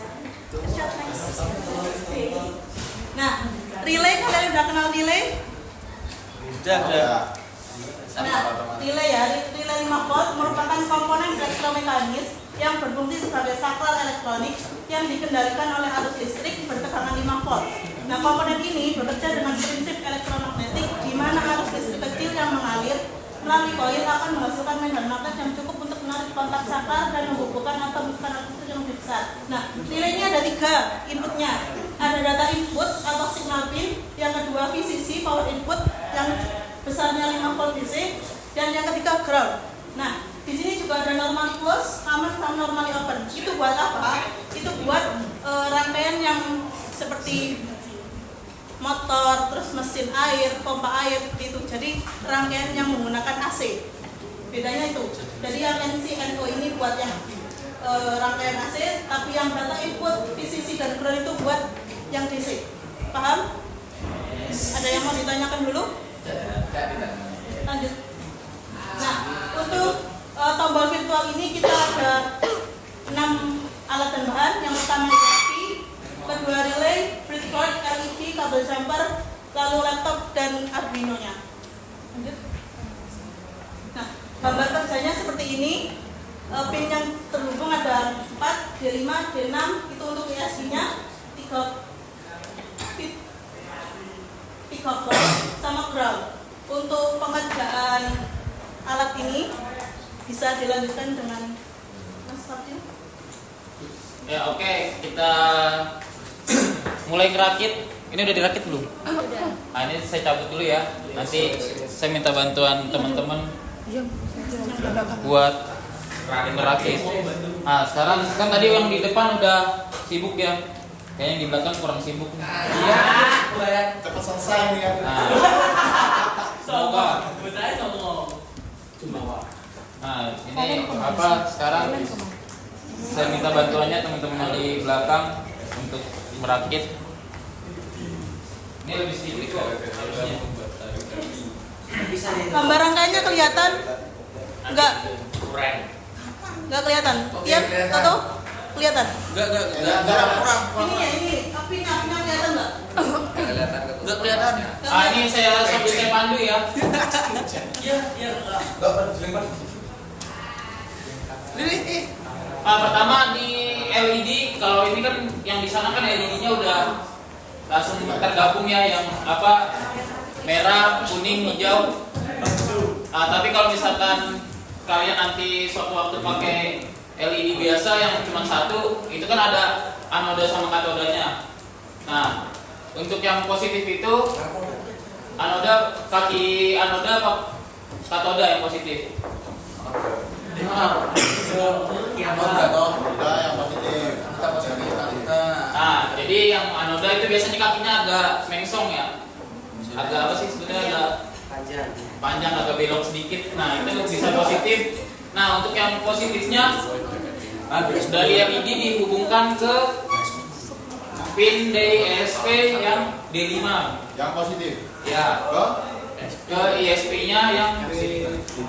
Nah, relay, kalian udah kenal relay? Udah. Nah, relay ya, relay 5 volt merupakan komponen elektromekanis yang berfungsi sebagai saklar elektronik yang dikendalikan oleh arus listrik bertegangan 5 volt. Nah, komponen ini bekerja dengan prinsip elektromagnetik di mana arus listrik kecil yang mengalir melalui koil akan menghasilkan medan magnet yang cukup untuk menarik kontak saklar dan menghubungkan atau bukan arus listrik yang lebih besar. Nah, nilainya ada 3 inputnya. Ada data input atau signal pin, yang kedua VCC power input yang besarnya 5 volt DC, dan yang ketiga ground. Nah, di sini juga ada normally close sama normally open. Itu buat apa? Itu buat rangkaian yang seperti motor, terus mesin air, pompa air gitu. Jadi rangkaian yang menggunakan AC. Bedanya itu. Jadi yang NC NO ini buat yang rangkaian AC, tapi yang data input VCC dan ground itu buat yang DC. Paham? Ada yang mau ditanyakan dulu? Lanjut. Nah, untuk tombol virtual ini kita ada 6 alat dan bahan. Yang pertama USB, kedua relay, breadboard, LED, kabel jumper, lalu laptop dan Arduino-nya. Lanjut. Nah, gambar kerjanya seperti ini. Pin yang terhubung ada 4, D5, D6, itu untuk USB-nya, 3 volt sama ground. Untuk pengerjaan alat ini bisa dilanjutkan dengan Mas Fatin. Ya oke, kita mulai kerakit. Ini udah dirakit belum? Nah, ini saya cabut dulu ya. Nanti saya minta bantuan teman-teman buat merakit. Nah, sekarang kan tadi yang di depan udah sibuk ya. Kayaknya di belakang kurang sibuk. Iya, cepat selesai nih kan. Nah, semoga. Nah, ini apa sekarang saya minta bantuannya teman-teman yang di belakang untuk merakit. Ini lebih sedikit kok harusnya. Gambar rangkaiannya kelihatan? Enggak. Kurang. Enggak kelihatan. Iya, Toto? Kelihatan? Enggak kurang. Ini ya, ini. Apinya kelihatan enggak? Enggak kelihatan. Ah, ini saya sambil saya pandu ya. Iya. Pertama di LED, kalau ini kan yang di sana kan LED-nya udah langsung tergabung ya, yang apa merah, kuning, hijau. Tapi kalau misalkan kalian nanti suatu waktu pakai LED biasa yang cuma satu, itu kan ada anoda sama katodanya. Nah, untuk yang positif itu anoda, kaki anoda apa katoda yang positif. Nah, jadi yang anoda itu biasanya kakinya agak mengsong ya, agak apa sih sebenarnya, agak panjang, agak belok sedikit. Nah, itu bisa positif. Nah, untuk yang positifnya dari LED dihubungkan ke pin DISP yang D5. Yang positif. Ya. Ke ISP-nya yang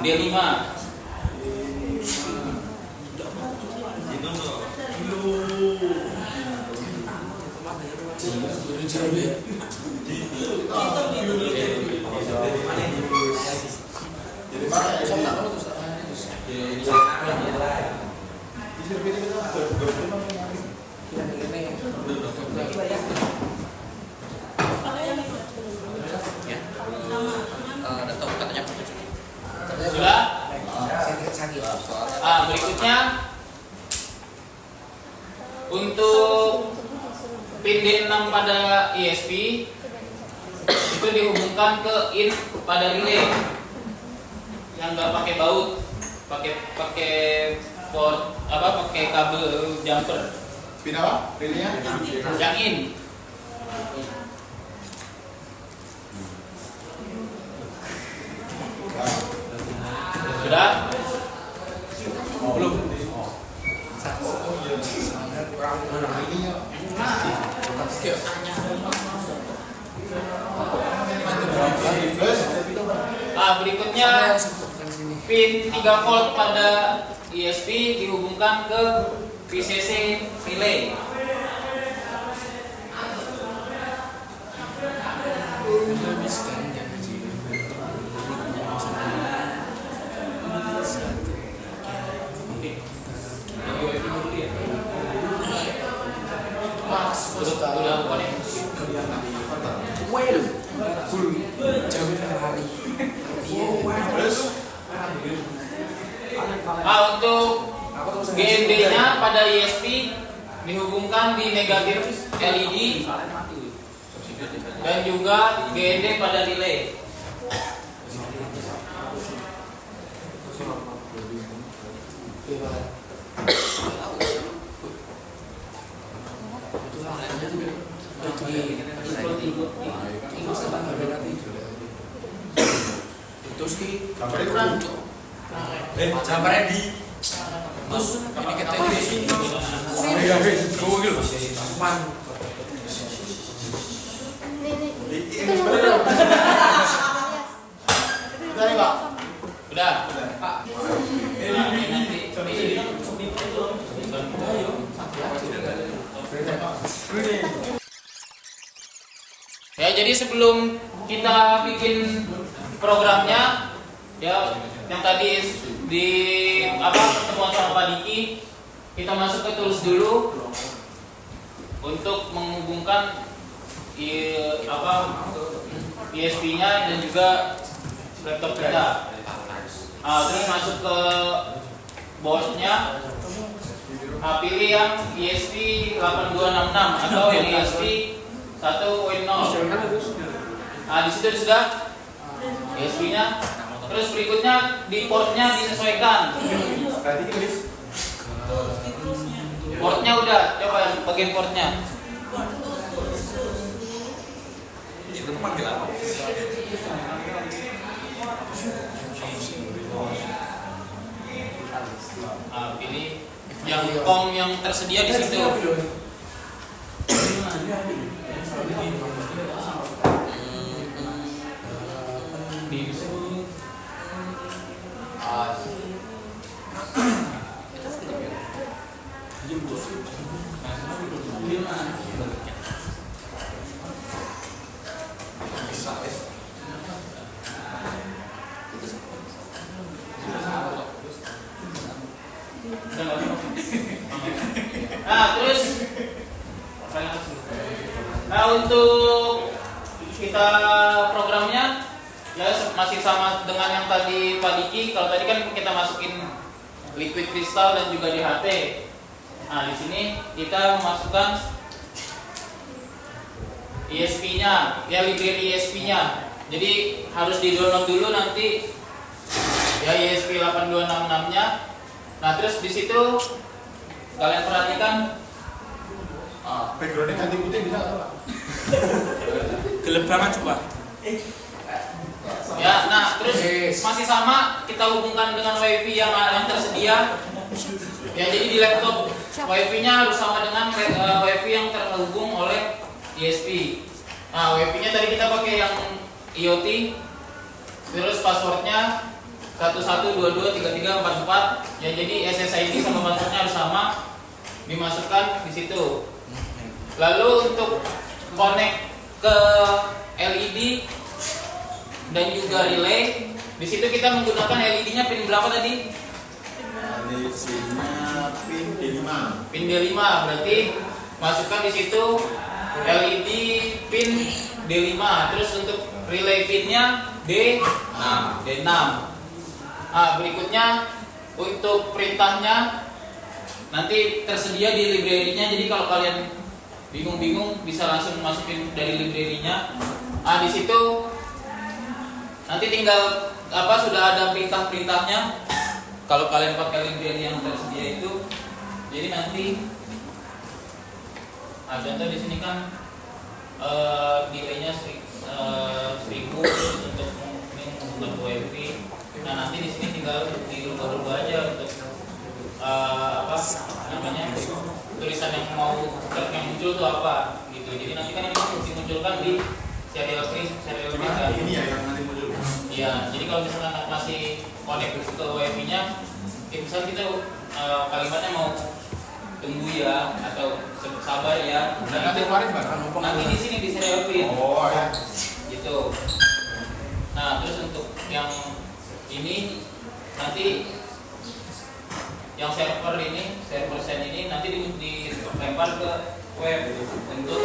D5. Sudah? Berikutnya untuk pin D6 pada ISP itu dihubungkan ke in pada relay yang nggak pakai baut. pakai port pakai kabel jumper Pin apa? Pinnya? yang in. Sudah? Belum. Berikutnya pin 3 volt pada ESP dihubungkan ke VCC relay. Untuk GND-nya pada ESP dihubungkan di negatif LED dan juga GND pada relay. Sampai di terus ini kita Udah. Ya, jadi sebelum kita bikin programnya, ya yang tadi di pertemuan sama Pak Diki, kita masuk ke tools dulu untuk menghubungkan ESP-nya dan juga laptop kita. Terus masuk ke boardnya, pilih yang ESP 8266 atau yang ESP 1.0. Di situ sudah ESP-nya. Terus berikutnya di portnya disesuaikan. Portnya udah, coba bagian portnya. itu panggil apa? Pilih yang COM yang tersedia di situ. Untuk kita programnya ya masih sama dengan yang tadi Pak Diki. Kalau tadi kan kita masukin liquid crystal dan juga DHT. Di sini kita memasukkan ESP-nya, ya library ESP-nya. Jadi harus di-download dulu nanti ya ESP 8266-nya. Nah, terus di situ kalian perhatikan backgroundnya ganti putih bisa nggak, Pak? Gelap banget coba. Ya, nah terus masih sama kita hubungkan dengan WiFi yang tersedia. Ya, jadi di laptop WiFi-nya harus sama dengan WiFi yang terhubung oleh ESP. Nah, WiFi-nya tadi kita pakai yang IoT. Terus passwordnya 11223344. Ya, jadi SSID sama passwordnya harus sama, dimasukkan di situ. Lalu untuk connect ke LED dan juga relay, di situ kita menggunakan LED-nya pin berapa tadi? LED-nya pin D5. Pin D5, berarti masukkan di situ LED pin D5. Terus untuk relay pinnya D6. Berikutnya untuk perintahnya nanti tersedia di library-nya. Jadi kalau kalian bingung-bingung bisa langsung masukin dari library-nya. Di situ nanti tinggal sudah ada perintah-perintahnya. kalau kalian pakai library yang tersedia itu, jadi nanti contoh di sini kan nilainya 1000 untuk membuat WiFi. Nah nanti di sini tinggal dirubah-rubah aja untuk apa namanya tulisan yang mau yang muncul tuh apa gitu. Jadi nanti kan ini dimunculkan di serial print kan. Ini ya yang nanti muncul. Iya, jadi kalau misalkan masih connect ke WiFi-nya, misalnya kita kalimatnya mau tunggu ya atau sabar ya. Nanti di sini di serial print. Oh ya. Gitu. Nah, terus untuk yang ini nanti yang server send ini nanti dilempar ke web untuk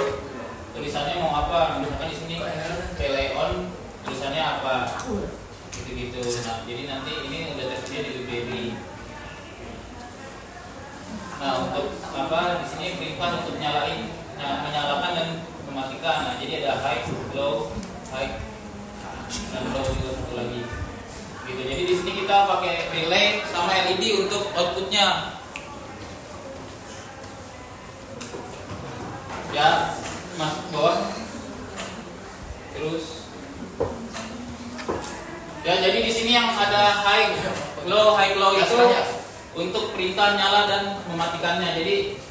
tulisannya mau apa. Misalkan di sini relay on tulisannya apa gitu. Nah, jadi nanti ini udah tersedia di library. Nah, untuk apa di sini perintah untuk menyalakan dan mematikan. Nah, jadi ada high, low, dan low juga satu lagi. Gitu. Jadi di sini kita pakai relay sama LED untuk outputnya. Ya, masuk bawah. Terus. Ya, jadi di sini yang ada high, low itu untuk perintah nyala dan mematikannya. Jadi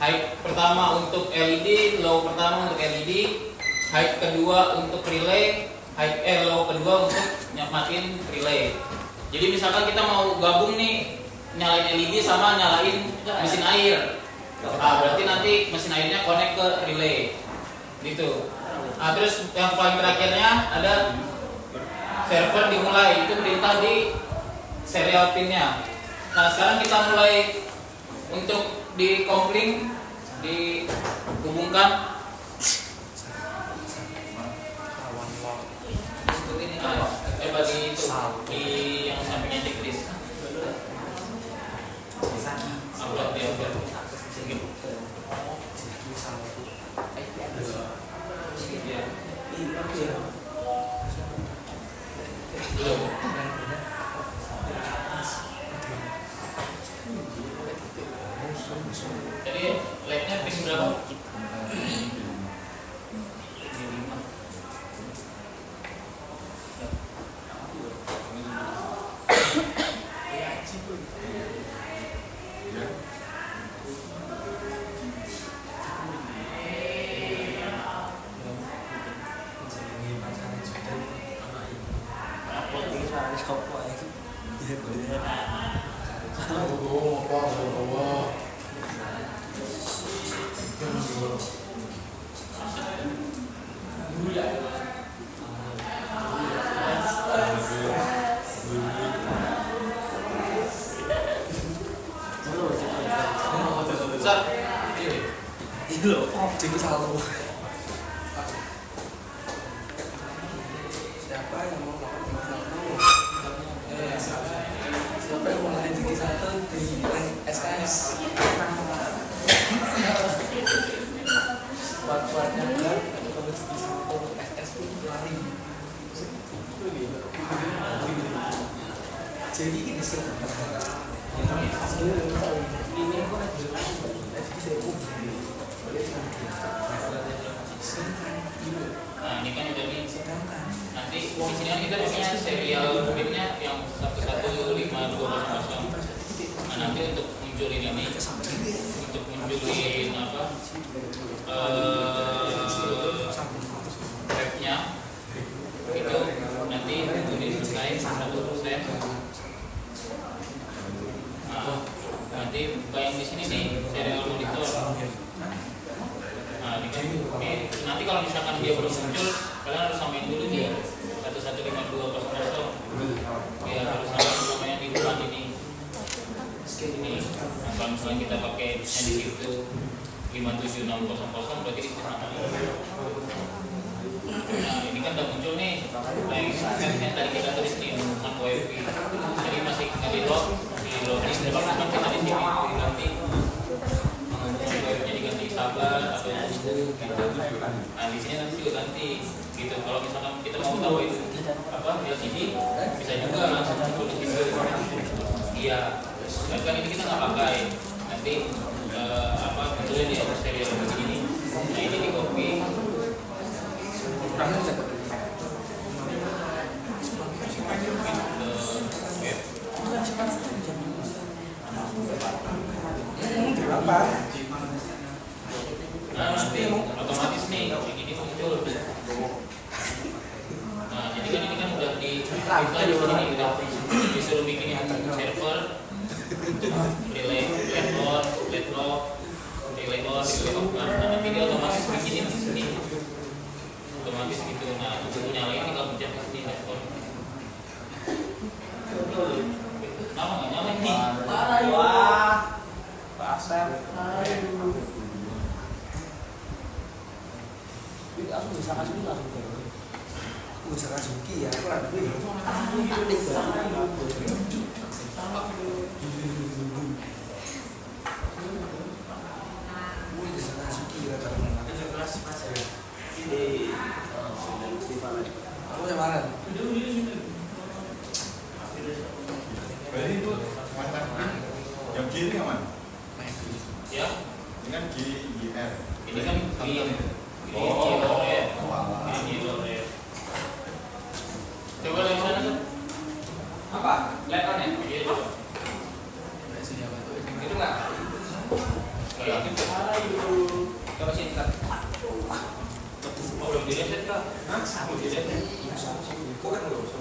high pertama untuk LED, low pertama untuk LED, high kedua untuk relay, low kedua untuk matiin relay. Jadi misalkan kita mau gabung nih nyalain LED sama nyalain mesin air. Nah, berarti nanti mesin airnya connect ke relay. Gitu. Nah, terus yang paling terakhirnya ada server dimulai, itu perintah di serial pin-nya. Nah, sekarang kita mulai untuk dikompling, dihubungkan. Bagi itu di yang sampingnya checklist. Upload dia Jadi lab-nya pin berapa? Jadi selalu siapa yang mau siapa yang mau lain jadi satu di SKS buat-buatnya kan kalau jadi satu SS pun lari jadi ini sih ini nah ini kan udah nanti di sini kan kita punya serial bitnya yang 1152000. Nah nanti untuk munculin ini, untuk munculin apa webnya itu nanti udah selesai 100%. Nah nanti buka yang di sini nih serial monitor. Nah, ini kan nanti kalau misalkan dia belum muncul, kalian harus samain dulu nih 1152000. Ya harus sama yang di depan ini. Ini. Nah, kalau misalnya kita pakai di situ 57600 berarti di sini sama. Nah, ini kan udah muncul nih. Nah, yang tadi kita tulis nih tentang WiFi. Jadi masih di login depan kita di sini diganti. Diganti sabar atau gitu. Nah di sini nanti juga ganti gitu. Kalau misalkan kita mau tahu itu apa LCD bisa juga langsung tulis di situ. Iya, kan ini kita nggak pakai. Nanti bentuknya di serial begini. Nah ini di copy. Nah nanti otomatis nih yang ini muncul. Nah jadi kan ini kan udah di sini udah disuruh bikin server, relay on, let lock, relay on, relay off. Nah nanti dia otomatis bikinin di sini, otomatis gitu. Nah untuk nyalain tinggal pencet di sini respon. Nama nggak nyala nih? Wah, Pak Asep. Aku bisa kasih dulu langsung. Aku bisa kasih ya, aku lagi. Aku yang mana? Berarti itu macam yang G ini aman? Ya. Ini kan GR. Ini kan coba lihat sana tuh. Apa? Lihat on ya? Iya coba. Itu nggak? Kayak gitu. Coba sih kita. Oh belum di reset kah? Hah? Belum di reset. Kok kan nggak usah.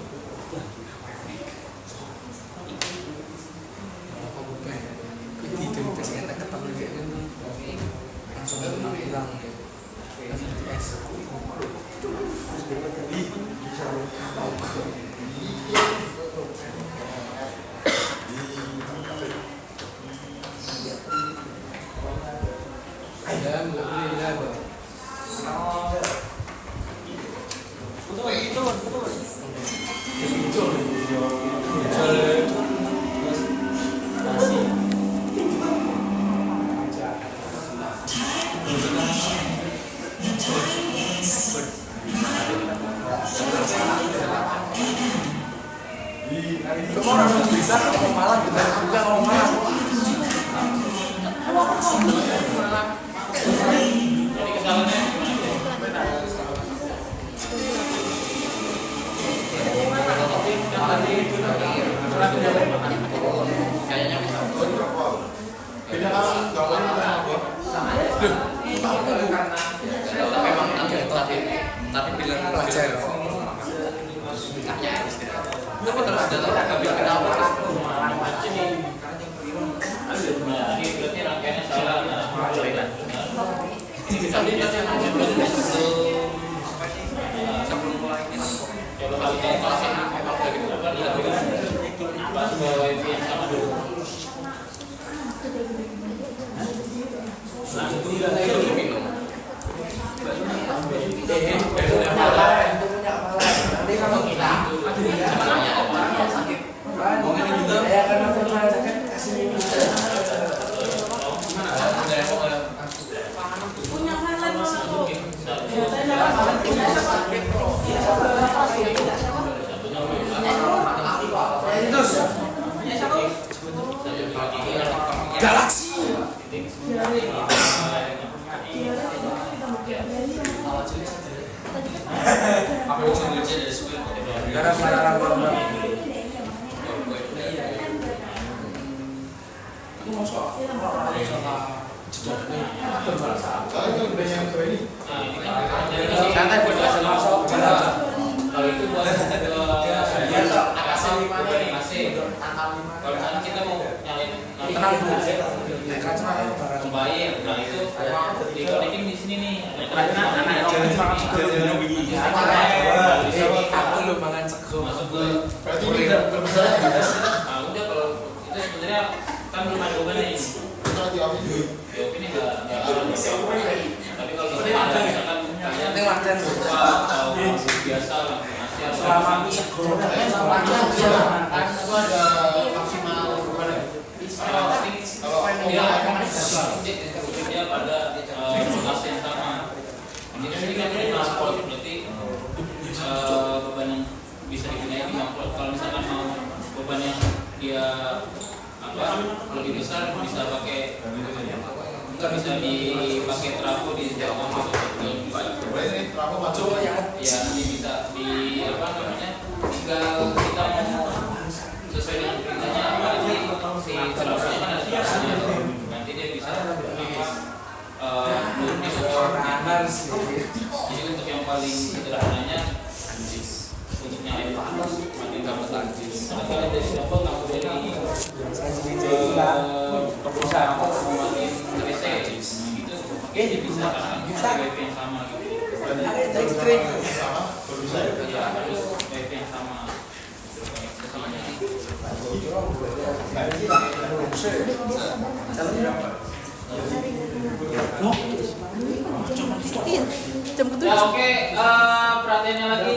Kalau itu buat kalau misalnya kita mau nyalain kembali, nah itu dikonekin di sini nih. Aku lu makan sego. Masuk ke. Berarti ini terbesar ya? Nah udah kalau itu sebenarnya kan belum ada bebannya ini. Ini nggak tapi kalau misalkan kalian atau biasa lah selama sego itu ada maksimal berapa? kalau dia pada lokasi yang sama. Ini kan ini transport berarti beban yang bisa digunakan di transport. Kalau misalkan mau beban yang dia lebih besar bisa pakai nggak bisa dipakai trafo di jauh Coba ya. ya nanti bisa di apa namanya tinggal kita mau sesuai dengan perintahnya apa nanti si trafonya kan ada trafonya nanti dia bisa jadi untuk yang paling sederhananya untuknya itu makin gampang karena kalian dari siapa kamu dari perusahaan mau makin WC gitu jadi bisa karena bisa WiFi yang sama gitu ya harus WiFi yang sama ya oke perhatiannya lagi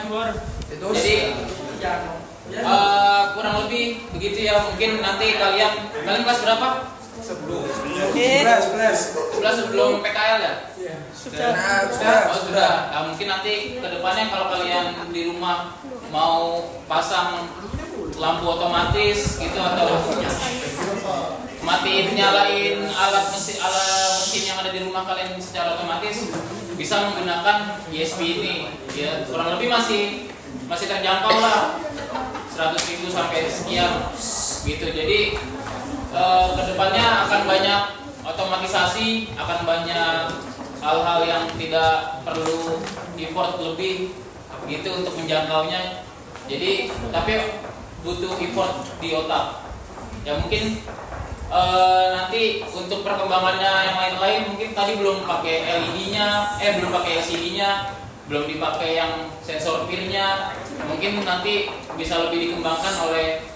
keluar jadi kurang lebih begitu ya mungkin nanti kalian kelas berapa? 11 sebelum PKL ya? Sudah. Nah, mungkin nanti kedepannya kalau kalian di rumah mau pasang lampu otomatis gitu atau nyalain alat mesin yang ada di rumah kalian secara otomatis bisa menggunakan ESP ini ya kurang lebih masih terjangkau lah 100.000 sampai sekian gitu jadi kedepannya akan banyak otomatisasi akan banyak hal-hal yang tidak perlu effort lebih gitu untuk menjangkaunya jadi tapi butuh effort di otak ya mungkin nanti untuk perkembangannya yang lain-lain mungkin tadi belum pakai LED-nya belum pakai LCD-nya belum dipakai yang sensor peer-nya mungkin nanti bisa lebih dikembangkan oleh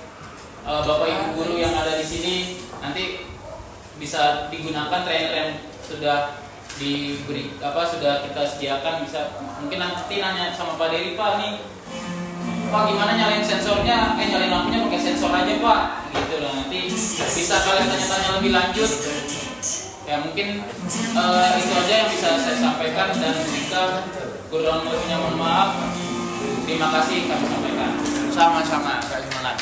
Bapak Ibu guru yang ada di sini nanti bisa digunakan trainer yang sudah diberi sudah kita sediakan bisa mungkin nanti nanya sama Pak Dery Pak nih Pak gimana nyalain sensornya nyalain lampunya pakai sensor aja Pak gitu lah nanti bisa kalian tanya-tanya lebih lanjut ya mungkin itu aja yang bisa saya sampaikan dan jika kurang lebihnya mohon maaf terima kasih kami sampaikan sama-sama Kak Jumalan.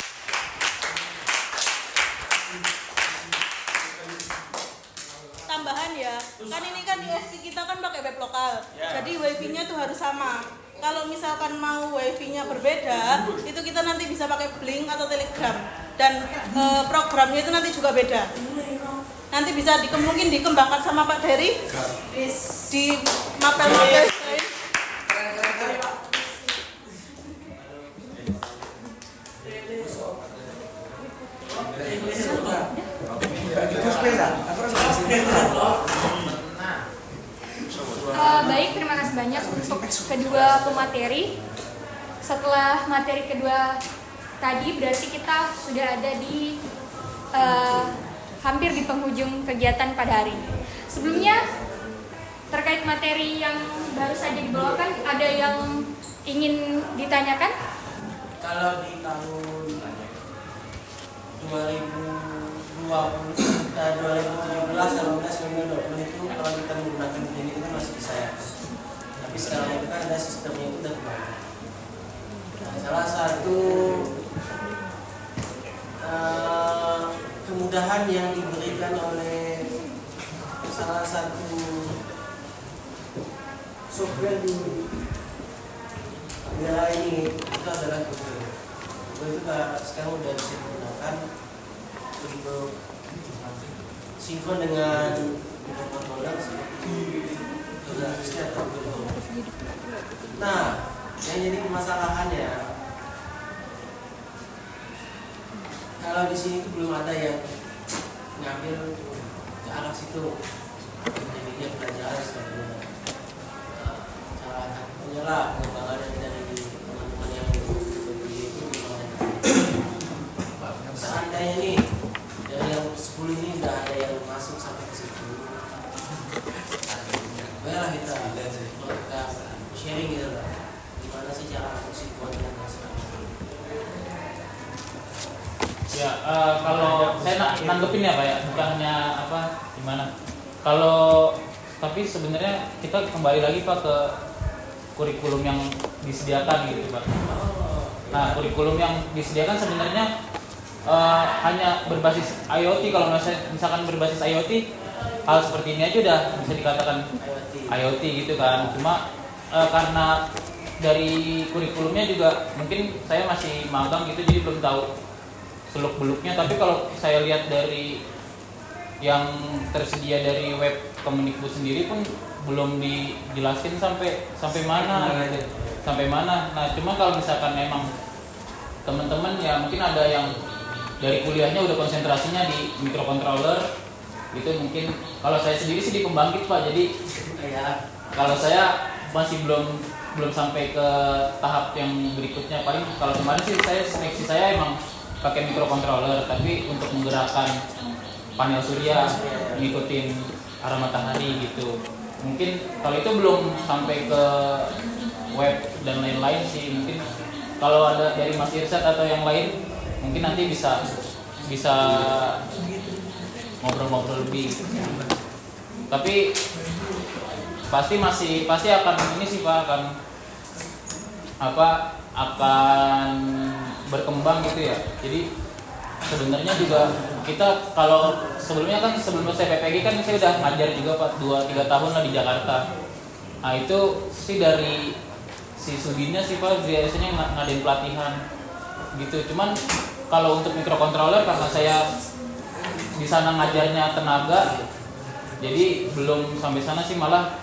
Tambahan ya, kan ini kan di SD kita kan pakai web lokal, jadi wifi-nya tuh harus sama. Kalau misalkan mau wifi-nya berbeda, itu kita nanti bisa pakai Blink atau Telegram dan programnya itu nanti juga beda. Nanti bisa mungkin dikembangkan sama Pak Dery di mapel-mapel. Baik, terima kasih banyak untuk kedua pemateri. Setelah materi kedua tadi berarti kita sudah ada di hampir di penghujung kegiatan pada hari ini. Sebelumnya terkait materi yang baru saja dibawakan ada yang ingin ditanyakan? Kalau di tahun 2017 itu kalau kita menggunakan ini itu masih bisa ya. Tapi sekarang itu kan ada sistemnya itu udah kembali. Nah, salah satu kemudahan yang diberikan oleh salah satu software di negara ini itu adalah Google. Google itu sekarang udah bisa digunakan untuk sinkron dengan controller seperti atau Google. Nah, yang jadi permasalahannya kalau di sini itu belum ada yang ngambil ke arah situ. Jadi dia pelajaran seperti cara menyerap pengembangan dari teman-teman yang berbeda itu seandainya nih dari yang 10 ini udah ada yang masuk sampai ke situ. Baiklah kita sharing gitu lah. Gimana sih cara sinkron dan ya kalau saya nanggepin ya Pak ya bukannya gimana kalau tapi sebenarnya kita kembali lagi Pak ke kurikulum yang disediakan gitu Pak. Nah kurikulum yang disediakan sebenarnya hanya berbasis IoT. Kalau misalkan berbasis IoT, hal seperti ini aja udah bisa dikatakan IoT gitu kan. Cuma karena dari kurikulumnya juga mungkin saya masih magang gitu, jadi belum tahu seluk beluknya. Tapi kalau saya lihat dari yang tersedia dari web Kemendikbud sendiri pun belum dijelasin sampai mana gitu. Sampai mana. Nah, cuma kalau misalkan emang teman-teman ya mungkin ada yang dari kuliahnya udah konsentrasinya di microcontroller gitu, mungkin kalau saya sendiri sih di pembangkit Pak. Jadi kalau saya masih belum sampai ke tahap yang berikutnya. Paling kalau kemarin sih seleksi saya emang pakai microcontroller, tapi untuk menggerakkan panel surya ngikutin arah matahari gitu. Mungkin kalau itu belum sampai ke web dan lain-lain sih. Mungkin kalau ada dari Mas Irsyad atau yang lain mungkin nanti bisa ngobrol-ngobrol lebih. Tapi pasti akan ini sih Pak, akan berkembang gitu ya. Jadi sebenarnya juga kita kalau sebelum saya PPG kan saya udah ngajar juga Pak 2-3 tahun lah di Jakarta. Nah itu sih dari si Sudinnya sih Pak biasanya ngadain pelatihan gitu. Cuman kalau untuk microcontroller karena saya di sana ngajarnya tenaga, jadi belum sampai sana sih. Malah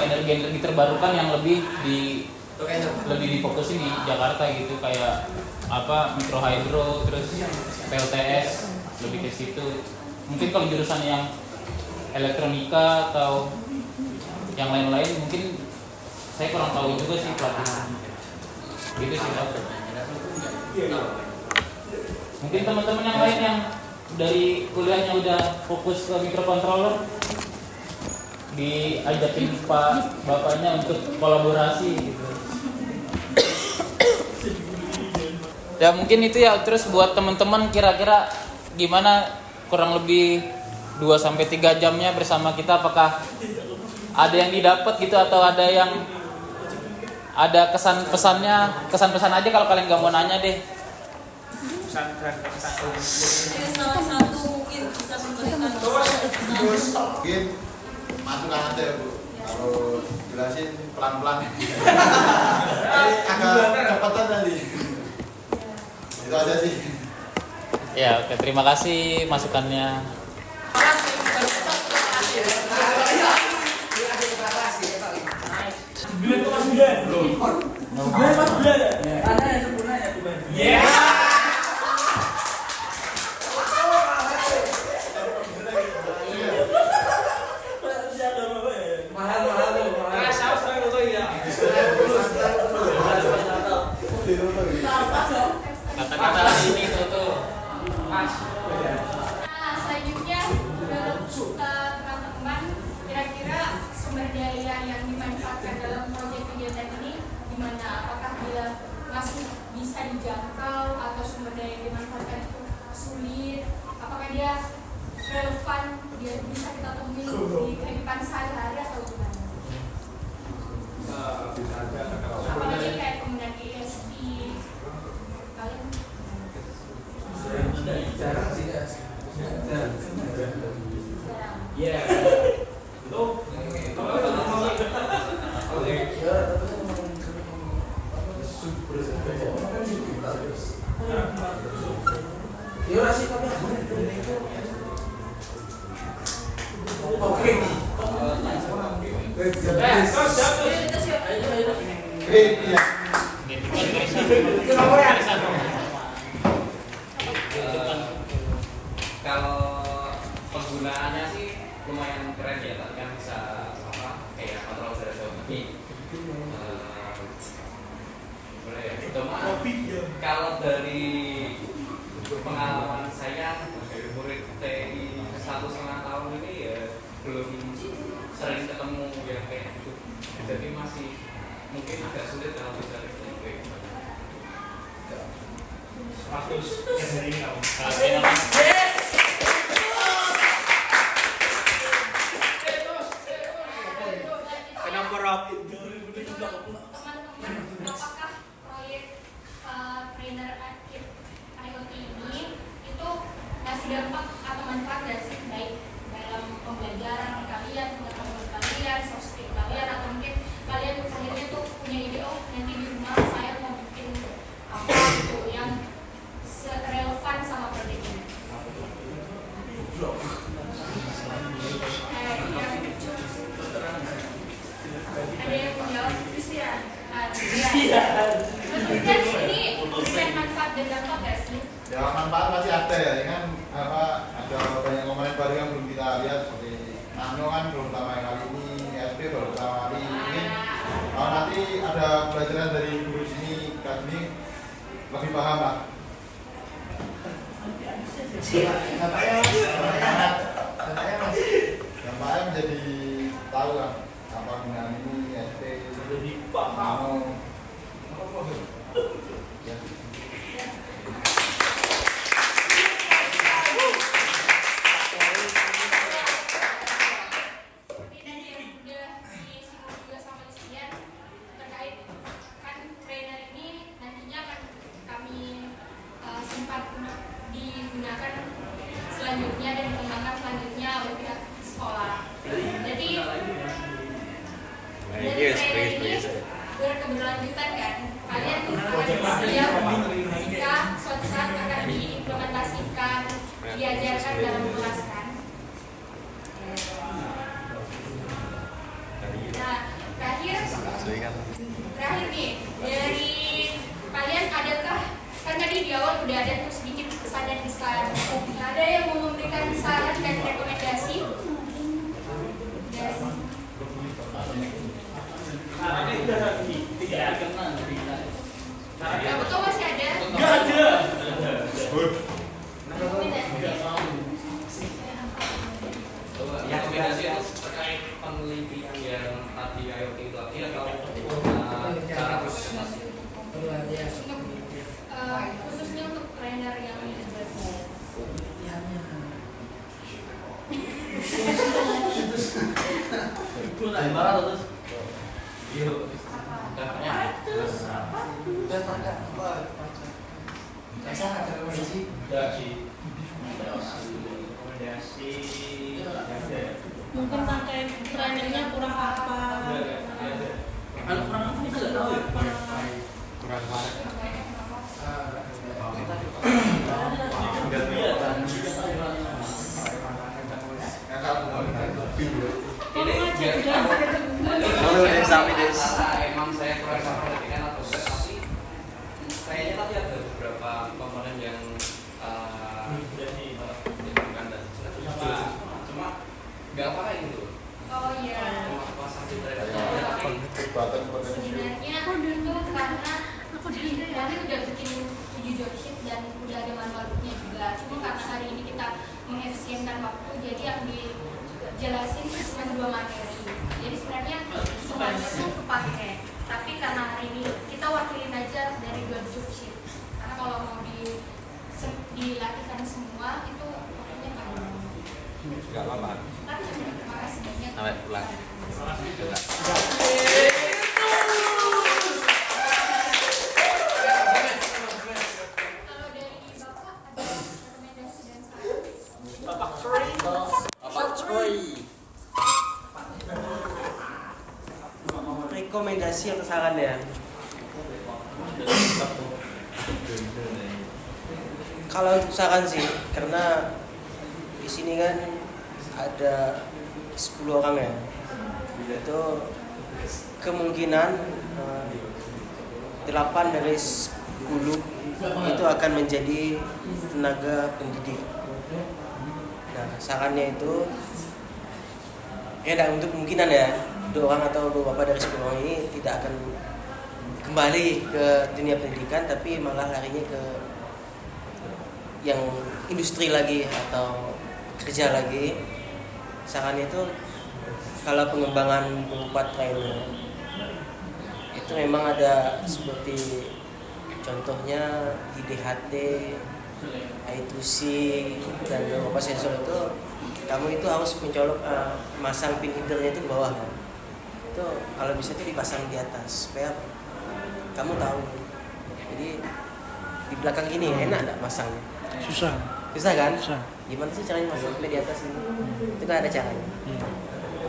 energi terbarukan yang lebih difokusin di Jakarta gitu, kayak mikro hydro, terus PLTS, lebih ke situ. Mungkin kalau jurusan yang elektronika atau yang lain-lain mungkin saya kurang tahu juga sih pelatihan gitu sih Pak. Mungkin teman-teman yang lain yang dari kuliahnya udah fokus ke microcontroller diajakin Pak Bapaknya untuk kolaborasi gitu. Ya mungkin itu ya. Terus buat teman-teman kira-kira gimana kurang lebih 2-3 jamnya bersama kita, apakah ada yang didapat gitu atau ada kesan-pesan aja. Kalau kalian gak mau nanya deh. Salah satu mungkin bisa memberikan Mungkin masukan aja ya Bu, kalau jelasin pelan-pelan agak cepatan tadi. Itu aja sih. Ya oke, terima kasih masukannya. Kata-kata ini tuh Mas. Nah, selanjutnya menurut teman-teman, kira-kira sumber daya yang dimanfaatkan dalam proyek kegiatan ini gimana? Apakah dia masih bisa dijangkau atau sumber daya yang dimanfaatkan itu sulit? Apakah dia relevan, dia bisa kita temui di kehidupan sehari-hari atau gimana? Apalagi kayak penggunaan ESP kalian? Jarang sih ya. Iya. Itu Kalau penggunaannya sih lumayan keren ya, tapi kan bisa kayak kontrol jarak jauh. Tapi boleh ya. Cuma kalau dari pengalaman saya dari murid TI 1,5 tahun ini ya belum sering ketemu yang kayak gitu. Jadi masih mungkin agak sulit kalau bisa kayak gitu. 100 yang dari kamu. Kenapa rapid? Teman-teman, apakah proyek trainer IoT Ya manfaat masih ada ya, kan ada banyak komponen baru yang belum kita lihat seperti nano kan belum pertama kali ini, SP baru pertama kali ini. Kalau nanti ada pelajaran dari guru sini, kami lebih paham lah. Gampangnya menjadi tahu lah apa gunanya ini SP jadi paham. Ya. Digunakan selanjutnya dan dikembangkan selanjutnya oleh pihak sekolah. Jadi dari training ini berkeberlanjutan kan, kalian akan siap jika suatu saat akan diimplementasikan, diajarkan dalam kelas kan. Nah, terakhir nih dari kalian adakah, kan tadi di awal udah ada tuh sedikit pesan dan kesan. Ada yang mau memberikan saran dan rekomendasi? Ya, betul masih ada. Nggak ada. Rekomendasi itu terkait penelitian yang tadi IoT itu tadi atau cara presentasi? Khususnya untuk trainer yang Mungkin pakai trainingnya kurang apa? Kurang apa kita nggak tahu ya? Kurang Emang saya kurang perhatikan atau enggak, tapi kayaknya tadi ada beberapa komponen yang bukan dan cuma nggak apa gitu. oh iya. Sebenarnya itu karena kami udah bikin 7 job sheet dan udah ada manualnya juga. Cuma karena hari ini kita mengefisienkan waktu, jadi yang dijelasin cuma 2 materi. Jadi sebenarnya semuanya tuh kepake. Tapi karena hari ini kita wakilin aja dari 2 job sheet. Karena kalau mau dilatihkan semua itu waktunya panjang. Nggak apa-apa. Tapi terima kasih banyak. Sampai pulang. Kalau dari Bapak ada rekomendasi dan saran? Bapak Troy. Rekomendasi atau saran ya? Kalau untuk saran sih, karena di sini kan ada 10 orang ya, itu kemungkinan 8 dari 10 itu akan menjadi tenaga pendidik. Nah, sarannya itu ya untuk kemungkinan ya 2 orang atau 2 bapak dari 10 orang ini tidak akan kembali ke dunia pendidikan, tapi malah larinya ke yang industri lagi atau kerja lagi. Saran itu kalau pengembangan berupa trainer itu memang ada seperti contohnya di DHT, I2C dan beberapa sensor itu kamu itu harus mencolok masang pin headernya itu ke bawah kan. Itu kalau bisa itu dipasang di atas supaya kamu tahu. Jadi di belakang gini enak enggak masangnya? Susah kan? Susah. Gimana sih caranya masang sampai di atas ini? Itu kan ada caranya.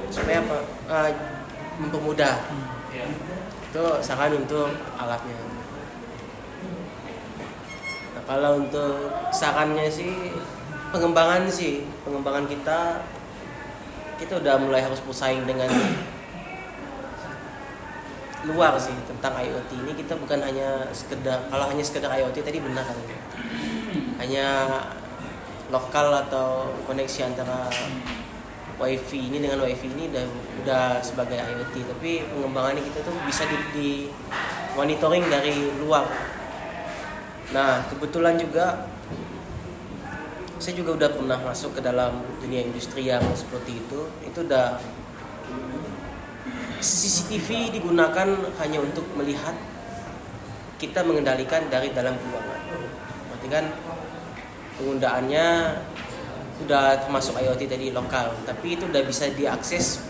Supaya apa? Mempermudah. Itu saran untuk alatnya. Nah, kalau untuk sarannya sih pengembangan kita udah mulai harus bersaing dengan luar sih tentang IoT ini. Kita bukan hanya sekedar, kalau hanya sekedar IoT tadi benar kan, hanya lokal atau koneksi antara WiFi ini dengan WiFi ini udah sebagai IoT, tapi pengembangannya kita tuh bisa di monitoring dari luar. Nah, kebetulan juga saya juga udah pernah masuk ke dalam dunia industri yang seperti itu udah CCTV digunakan hanya untuk melihat kita mengendalikan dari dalam ruangan. Berarti kan penggunaannya udah termasuk IoT tadi lokal, tapi itu udah bisa diakses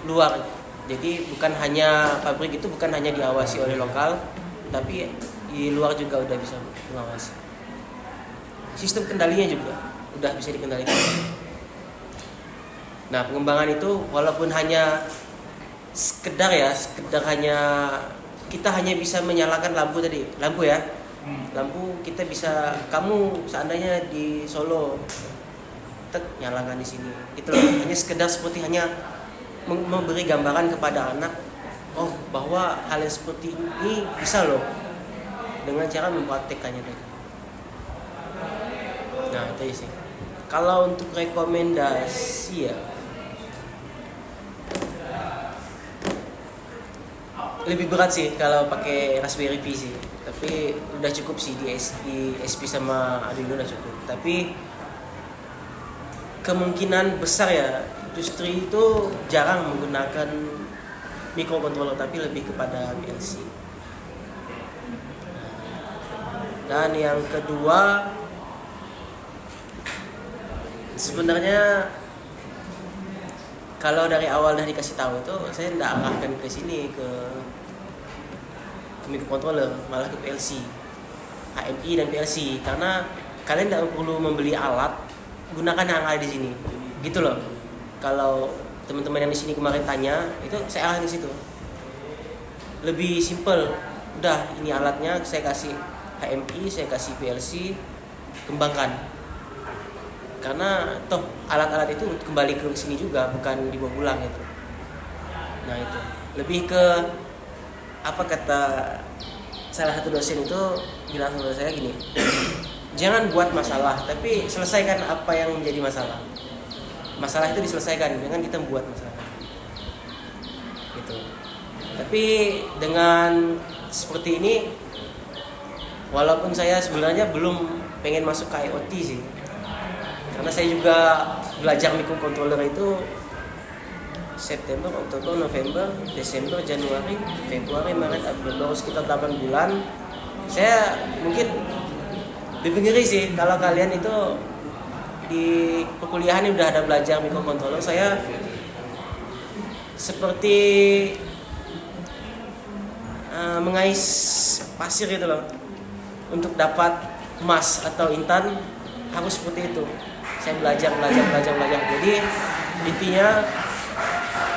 luar. Jadi bukan hanya pabrik itu bukan hanya diawasi oleh lokal, tapi di luar juga udah bisa mengawasi. Sistem kendalinya juga udah bisa dikendalikan. Nah, pengembangan itu walaupun hanya sekedar hanya kita hanya bisa menyalakan lampu ya. Lampu kita bisa, kamu seandainya di Solo nyalakan di sini. Itu hanya sekedar seperti hanya memberi gambaran kepada anak, bahwa hal yang seperti ini bisa loh, dengan cara mempraktekkannya tadi. Nah, itu sih. Kalau untuk rekomendasi ya, lebih berat sih kalau pakai Raspberry Pi sih. Tapi udah cukup sih di SP sama Arduino udah cukup. Tapi kemungkinan besar ya, industri itu jarang menggunakan microcontroller, tapi lebih kepada PLC. Dan yang kedua, sebenarnya kalau dari awal udah dikasih tahu itu saya tidak arahkan ke sini ke microcontroller, malah ke PLC, HMI dan PLC, karena kalian tidak perlu membeli alat, gunakan yang ada di sini, gitu loh. Kalau teman-teman yang di sini kemarin tanya, itu saya arahin ke situ. Lebih simple, udah ini alatnya saya kasih HMI, saya kasih PLC, kembangkan. Karena toh alat-alat itu kembali ke sini juga, bukan dibawa pulang gitu. Nah itu lebih ke apa kata salah satu dosen itu bilang sama saya gini, jangan buat masalah, tapi selesaikan apa yang menjadi masalah. Masalah itu diselesaikan, jangan kita buat masalah gitu. Tapi dengan seperti ini, walaupun saya sebenarnya belum pengen masuk ke IoT sih, karena saya juga belajar microcontroller itu September, Oktober, November, Desember, Januari, Februari, Maret, April, baru sekitar 8 bulan. Saya mungkin lebih ngeri sih kalau kalian itu di perkuliahan ini udah ada belajar microcontroller. Saya seperti mengais pasir gitu loh. Untuk dapat emas atau intan harus seperti itu. Saya belajar. Jadi intinya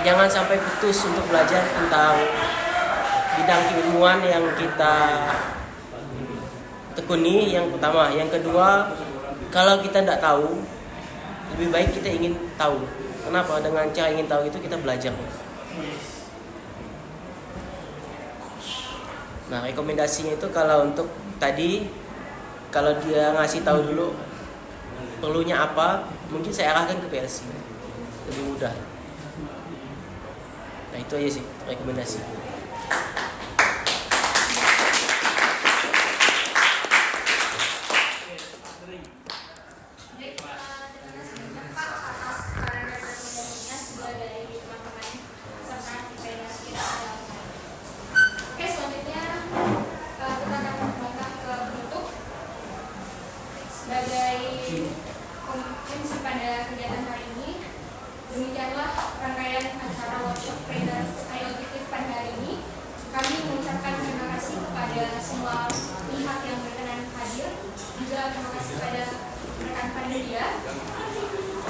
jangan sampai putus untuk belajar tentang bidang keilmuan yang kita tekuni, yang pertama. Yang kedua, kalau kita tidak tahu, lebih baik kita ingin tahu. Kenapa? Dengan cara ingin tahu itu kita belajar. Nah, rekomendasinya itu kalau untuk tadi, kalau dia ngasih tahu dulu perlunya apa, mungkin saya arahkan ke PLC, lebih mudah. Nah, itu aja sih rekomendasi. Demikianlah rangkaian acara workshop trainer IoT pada hari ini. Kami mengucapkan terima kasih kepada semua pihak yang berkenan hadir. Juga terima kasih kepada rekan panitia.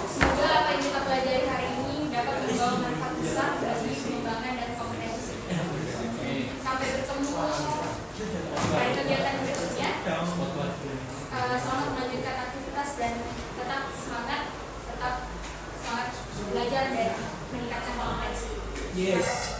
Semoga apa yang kita pelajari hari ini dapat membawa manfaat besar bagi pengembangan dan kompetensi. Sampai bertemu pada kegiatan berikutnya. Selamat melanjutkan aktivitas dan tetap semangat belajar dan meningkatkan kompetensi. Yes.